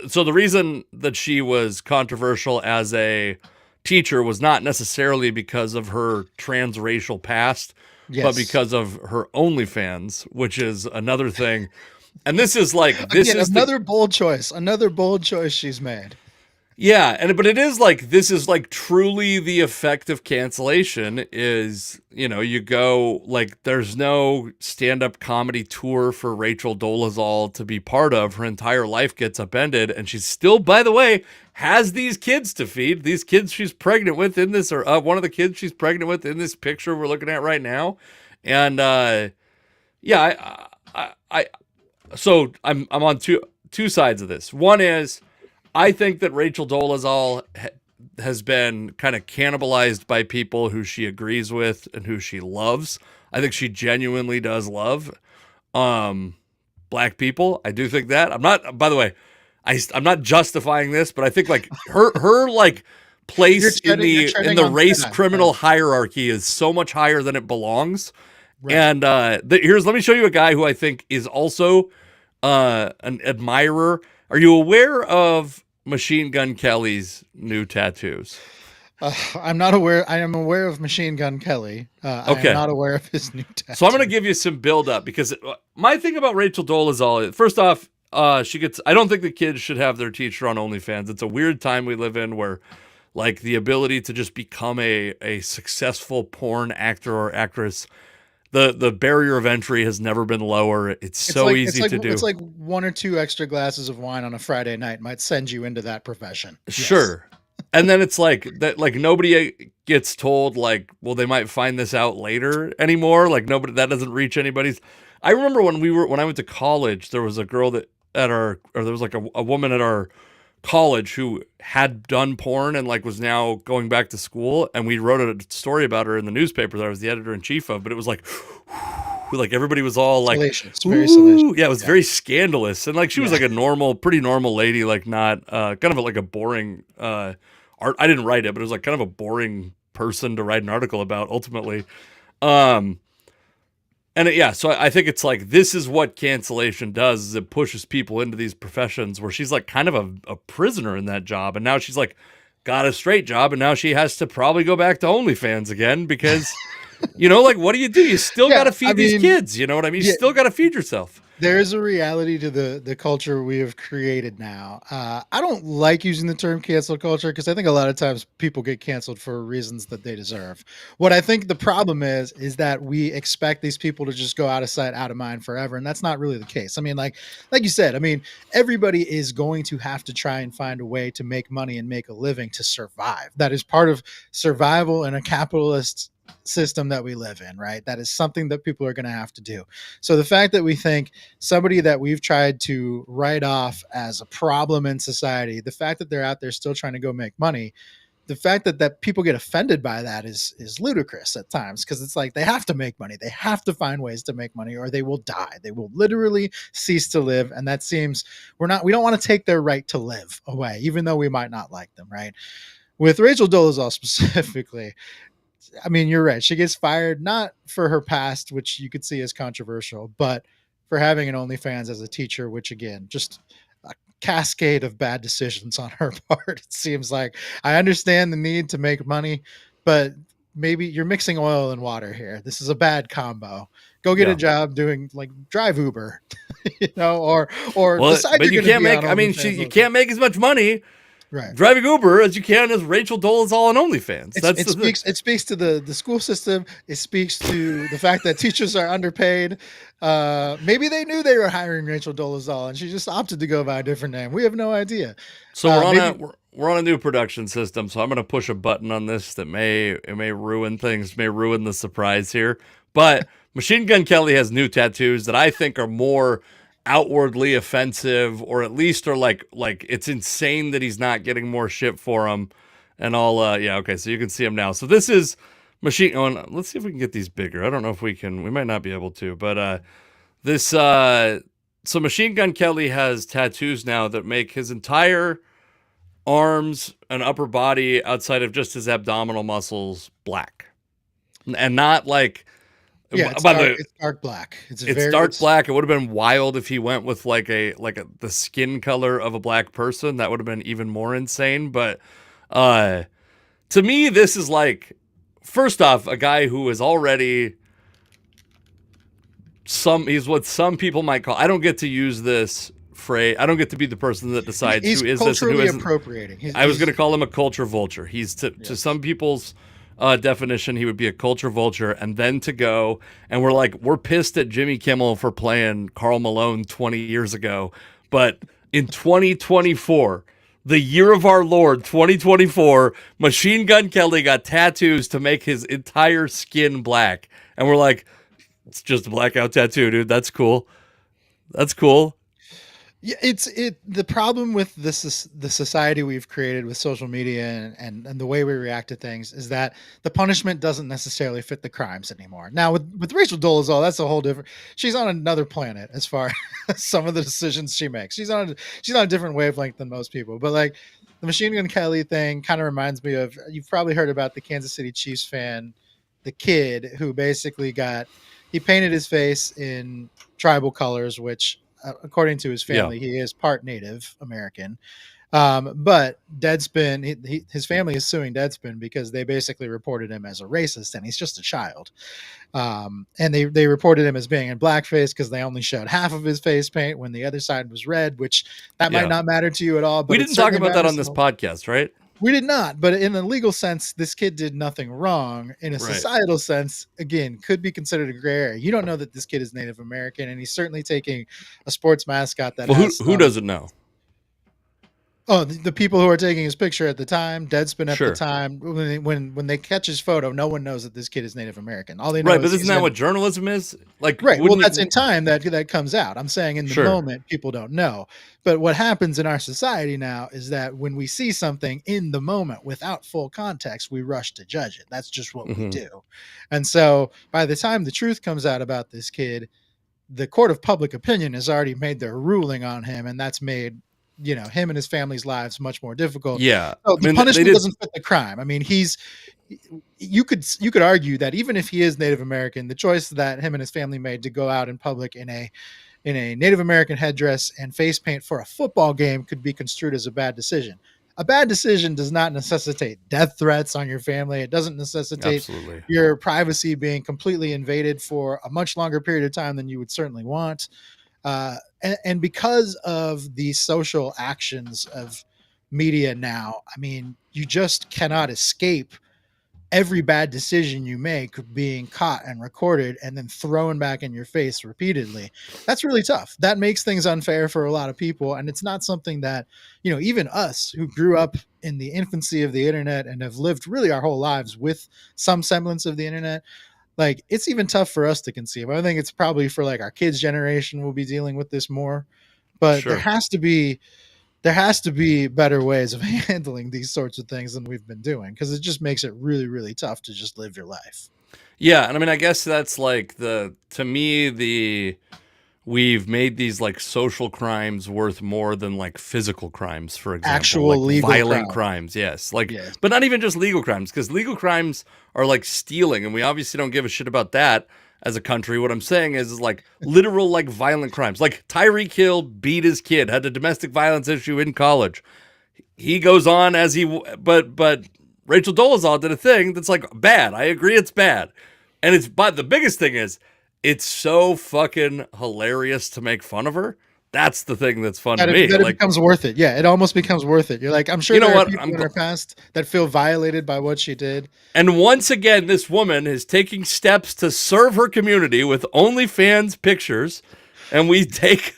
so the reason that she was controversial as a teacher was not necessarily because of her transracial past, but because of her OnlyFans, which is another thing. And this is another bold choice she's made. Yeah, but it is this is truly the effect of cancellation is, you go there's no stand-up comedy tour for Rachel Dolezal to be part of. Her entire life gets upended, and she's still, by the way, has these kids to feed. These kids she's pregnant with in this, or one of the kids she's pregnant with in this picture we're looking at right now. And so I'm on two sides of this. One is, I think that Rachel Dolezal has been kind of cannibalized by people who she agrees with and who she loves. I think she genuinely does love black people. I do think that. I'm not, by the way, I'm not justifying this, but I think her place in the race criminal hierarchy is so much higher than it belongs. Right. And let me show you a guy who I think is also an admirer. Are you aware of Machine Gun Kelly's new tattoos? I'm not aware. I am aware of Machine Gun Kelly. Okay. I'm not aware of his new tattoos. So I'm going to give you some build up, because my thing about Rachel Dolezal, first off, I don't think the kids should have their teacher on OnlyFans. It's a weird time we live in where the ability to just become a successful porn actor or actress, the barrier of entry has never been lower. It's so easy to do. It's like 1 or 2 extra glasses of wine on a Friday night might send you into that profession. Sure. Yes. And then it's nobody gets told well, they might find this out later anymore. Nobody, that doesn't reach anybody's. I remember when I went to college, there was a girl there was a woman at our college who had done porn and was now going back to school, and we wrote a story about her in the newspaper that I was the editor in chief of. But it was like everybody was all like, Salacious, very salacious. ooh, yeah, it was Yeah. very scandalous. And like she was Yeah. like a normal, pretty normal lady, like not kind of like a boring art. I didn't write it, but it was like kind of a boring person to write an article about ultimately. Um, yeah, so I think it's like this is what cancellation does: is it pushes people into these professions where she's like kind of a prisoner in that job, and now she's like got a straight job, and now she has to probably go back to OnlyFans again because like what do? You still got Yeah. to I feed these mean, kids. You know what I mean? You yeah, still got to feed yourself. there is a reality to the culture we have created now. I don't like using the term cancel culture because I think a lot of times people get canceled for reasons that they deserve. What I think the problem is that we expect these people to just go out of sight, out of mind forever, and that's not really the case. I mean, like you said, I mean, everybody is going to have to try and find a way to make money and make a living to survive. That is part of survival in a capitalist system that we live in, right? That is something that people are going to have to do. So the fact that we think somebody that we've tried to write off as a problem in society, the fact that they're out there still trying to go make money, the fact that people get offended by that is ludicrous at times, because it's like they have to make money, they have to find ways to make money, or they will die, they will literally cease to live. And that seems, we don't want to take their right to live away, even though we might not like them, right? With Rachel Dolezal specifically, I mean, you're right. She gets fired not for her past, which you could see as controversial, but for having an OnlyFans as a teacher, which again, just a cascade of bad decisions on her part. It seems like I understand the need to make money, but maybe you're mixing oil and water here. This is a bad combo. Go get a Yeah. job doing like drive Uber, or Well, decide but you're you going to can't be on make. I mean, OnlyFans. you can't make as much money Right. driving Uber as you can as Rachel Dolezal on OnlyFans. That's It the thing. speaks to the school system. It speaks to the fact that teachers are underpaid. Maybe they knew they were hiring Rachel Dolezal and she just opted to go by a different name. We have no idea. So we're on a Maybe we're on a new production system. So I'm going to push a button on this that may ruin things, may ruin the surprise here. But Machine Gun Kelly has new tattoos that I think are more outwardly offensive, or at least are like it's insane that he's not getting more shit for them. And all yeah, okay, so you can see them now. So this is Machine. Oh, let's see if we can get these bigger. I don't know if we can. We might not be able to, but this so Machine Gun Kelly has tattoos now that make his entire arms and upper body outside of just his abdominal muscles black, and not like yeah, it's by dark. the It's dark black. it's dark black. It would have been wild if he went with the skin color of a black person. That would have been even more insane. But uh to me, this is like, first off, a guy who is already he's what some people might call, I don't get to use this phrase, I don't get to be the person that decides He's who is this and who culturally isn't. appropriating. I was going to call him a culture vulture. He's to Yes. some people's definition, he would be a culture vulture. And then to go and we're pissed at Jimmy Kimmel for playing Karl Malone 20 years ago, but in 2024, the year of our Lord 2024, Machine Gun Kelly got tattoos to make his entire skin black, and we're like, it's just a blackout tattoo, dude. That's cool. That's cool. Yeah, the problem with the society we've created with social media and the way we react to things is that the punishment doesn't necessarily fit the crimes anymore. Now with Rachel Dolezal, that's a whole different. She's on another planet as far as some of the decisions she makes. She's on a different wavelength than most people. But like the Machine Gun Kelly thing kind of reminds me of, you've probably heard about the Kansas City Chiefs fan, the kid who basically he painted his face in tribal colors, which according to his Yeah. family, he is part Native American. But Deadspin, his family is suing Deadspin because they basically reported him as a racist, and he's just a child. And they reported him as being in blackface because they only showed half of his face paint when the other side was red, which that might Yeah. not matter to you at all. But We didn't talk about that on this podcast, right? We did not, but in a legal sense, this kid did nothing wrong. In a Right. societal sense, again, could be considered a gray area. You don't know that this kid is Native American, and he's certainly taking a sports mascot that Well, has who doesn't know? Oh, the people who are taking his picture at the time, Deadspin at the Sure. time, when they catch his photo, no one knows that this kid is Native American. All they know Right, is but isn't he's that in. what journalism is? Like, Right. Well, wouldn't that's in you? time that comes out. I'm saying in the Sure. moment, people don't know. But what happens in our society now is that when we see something in the moment without full context, we rush to judge it. That's just what we Hmm. do. And so by the time the truth comes out about this kid, the court of public opinion has already made their ruling on him, and that's made him and his family's lives much more difficult. Yeah. So I the mean, they punishment did. doesn't fit the crime. I mean, you could argue that even if he is Native American, the choice that him and his family made to go out in public in a Native American headdress and face paint for a football game could be construed as a bad decision. A bad decision does not necessitate death threats on your family. It doesn't necessitate Absolutely. your privacy being completely invaded for a much longer period of time than you would certainly want. And because of the social actions of media now, I mean, you just cannot escape every bad decision you make being caught and recorded and then thrown back in your face repeatedly. That's really tough. That makes things unfair for a lot of people. And it's not something that, even us who grew up in the infancy of the internet and have lived really our whole lives with some semblance of the internet, like it's even tough for us to conceive. I think it's probably for like our kids' generation will be dealing with this more. But there Sure. has to be better ways of handling these sorts of things than we've been doing, because it just makes it really, really tough to just live your life. Yeah, and I mean, I guess that's like to me, we've made these like social crimes worth more than like physical crimes, for example, Actual like legal violent crime. crimes. Yes. Like, Yes. but not even just legal crimes, because legal crimes are like stealing, and we obviously don't give a shit about that as a country. What I'm saying is like literal like violent crimes. Like Tyreek Hill beat his kid, had a domestic violence issue in college. He goes on as but Rachel Dolezal did a thing that's like bad. I agree, it's bad, and but the biggest thing is it's so fucking hilarious to make fun of her. That's the thing that's fun to That it, me. that it Like, becomes worth it. Yeah, it almost becomes worth it. You're like, I'm sure you know there are what? people in her past that feel violated by what she did. And once again, this woman is taking steps to serve her community with OnlyFans pictures, and we take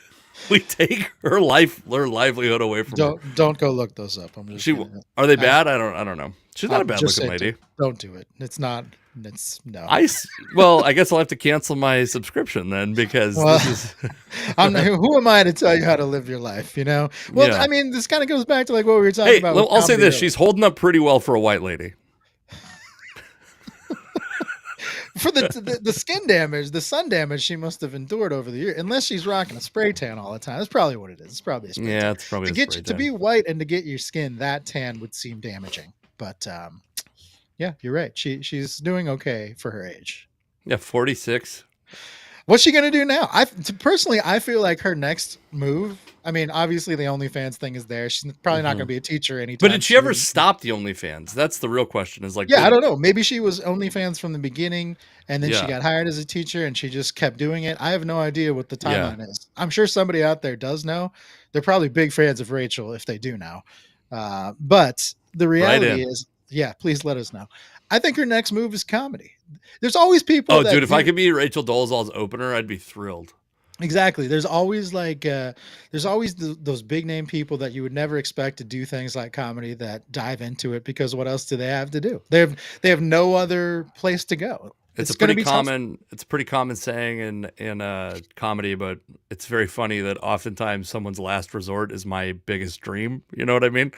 her livelihood away from her. Don't go look those up. I'm just She gonna, Are they I, bad? I don't know. She's not a I'll bad just looking say lady. don't do it. It's not. It's no. Well, I guess I'll have to cancel my subscription then, because Well, this is who am I to tell you how to live your life? Well, yeah. I mean, this kind of goes back to like what we were talking Hey, about with I'll say comedy this: earlier. she's holding up pretty well for a white lady. For the skin damage, the sun damage she must have endured over the year, unless she's rocking a spray tan all the time. That's probably what it is. It's probably a spray tan. Yeah, it's probably To a get spray you to tan. be white and to get your skin that tan would seem damaging. But yeah, you're right. She's doing okay for her age. Yeah, 46. What's she gonna do now? Personally, I feel like her next move. I mean, obviously the OnlyFans thing is there. She's probably not Mhm. gonna be a teacher anytime. But did she ever soon. stop the OnlyFans? That's the real question. Is like, Yeah, I don't know. Maybe she was OnlyFans from the beginning, and then she yeah, got hired as a teacher, and she just kept doing it. I have no idea what the yeah, timeline is. I'm sure somebody out there does know. They're probably big fans of Rachel if they do know. But the right reality in. is, yeah, please let us know. I think her next move is comedy. There's always people Oh, dude, that if I do could be Rachel Dolezal's opener, I'd be thrilled. exactly. There's always those big name people that you would never expect to do things like comedy that dive into it, because what else do they have to do? They have no other place to go. It's going to be tough. It's a pretty common saying in comedy, but it's very funny that oftentimes someone's last resort is my biggest dream. You know what I mean?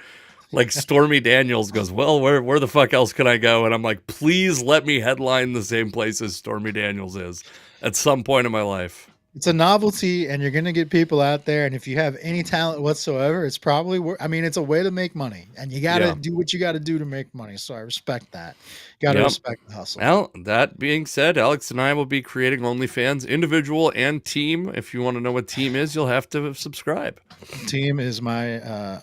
Like Stormy Daniels goes, well, where the fuck else can I go? And I'm like, please let me headline the same place as Stormy Daniels is at some point in my life. It's a novelty, and you're going to get people out there. And if you have any talent whatsoever, it's probably it's a way to make money, and you got to Yeah. do what you got to do to make money. So I respect that. Got to Yep. respect the hustle. Well, that being said, Alex and I will be creating OnlyFans, individual and team. If you want to know what team is, you'll have to subscribe. Team is my.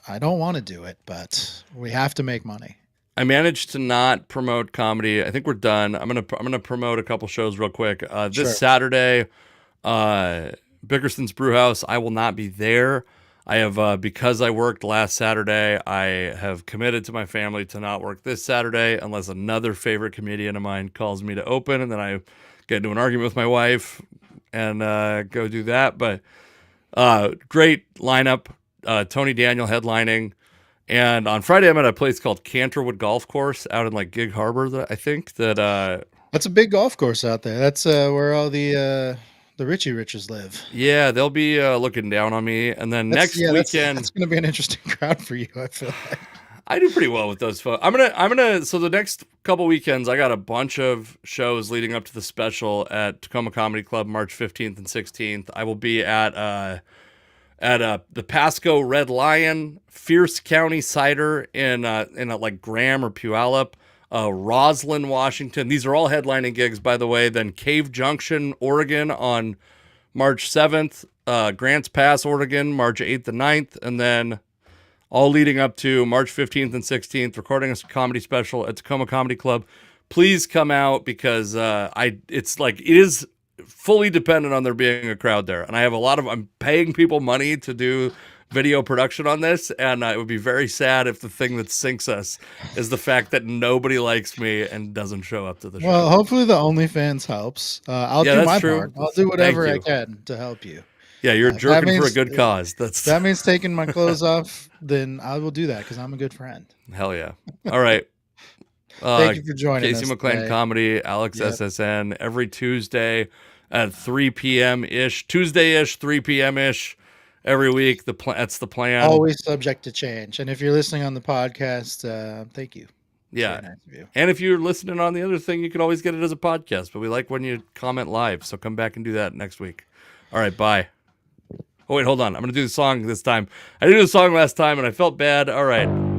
I don't want to do it, but we have to make money. I managed to not promote comedy. I think we're done. I'm gonna promote a couple shows real quick. This Sure. Saturday, Bickerson's Brewhouse. I will not be there. I have because I worked last Saturday. I have committed to my family to not work this Saturday unless another favorite comedian of mine calls me to open, and then I get into an argument with my wife and go do that. But great lineup. Tony Daniel headlining. And on Friday, I'm at a place called Canterwood Golf Course out in like Gig Harbor. That's a big golf course out there. That's where all the Richie Riches live. Yeah, they'll be looking down on me. And then That's next yeah, that's weekend, that's going to be an interesting crowd for you. I feel like. I do pretty well with those folks. So the next couple weekends, I got a bunch of shows leading up to the special at Tacoma Comedy Club, March 15th and 16th. I will be at the Pasco Red Lion, Fierce County Cider in like Graham or Puyallup, Roslyn, Washington. These are all headlining gigs, by the way. Then Cave Junction, Oregon on March 7th, Grants Pass, Oregon, March 8th and 9th, and then all leading up to March 15th and 16th, recording a comedy special at Tacoma Comedy Club. Please come out because it is fully dependent on there being a crowd there. And I'm paying people money to do video production on this, and it would be very sad if the thing that sinks us is the fact that nobody likes me and doesn't show up to the show. Well, hopefully the OnlyFans helps. I'll do my part. I'll do whatever I can to help you. Yeah, you're jerking for a good cause. That means taking my clothes off. Then I will do that because I'm a good friend. Hell yeah! All right. Thank you for joining Casey us. McLean today. Comedy, Alex SSN, every Tuesday at 3 p.m. ish, Tuesday-ish, 3 p.m. ish, every week. That's the plan. Always subject to change. And if you're listening on the podcast, thank you. Yeah. Nice of you. And if you're listening on the other thing, you can always get it as a podcast. But we like when you comment live, so come back and do that next week. All right, bye. Oh, wait, hold on. I'm going to do the song this time. I did the song last time, and I felt bad. All right.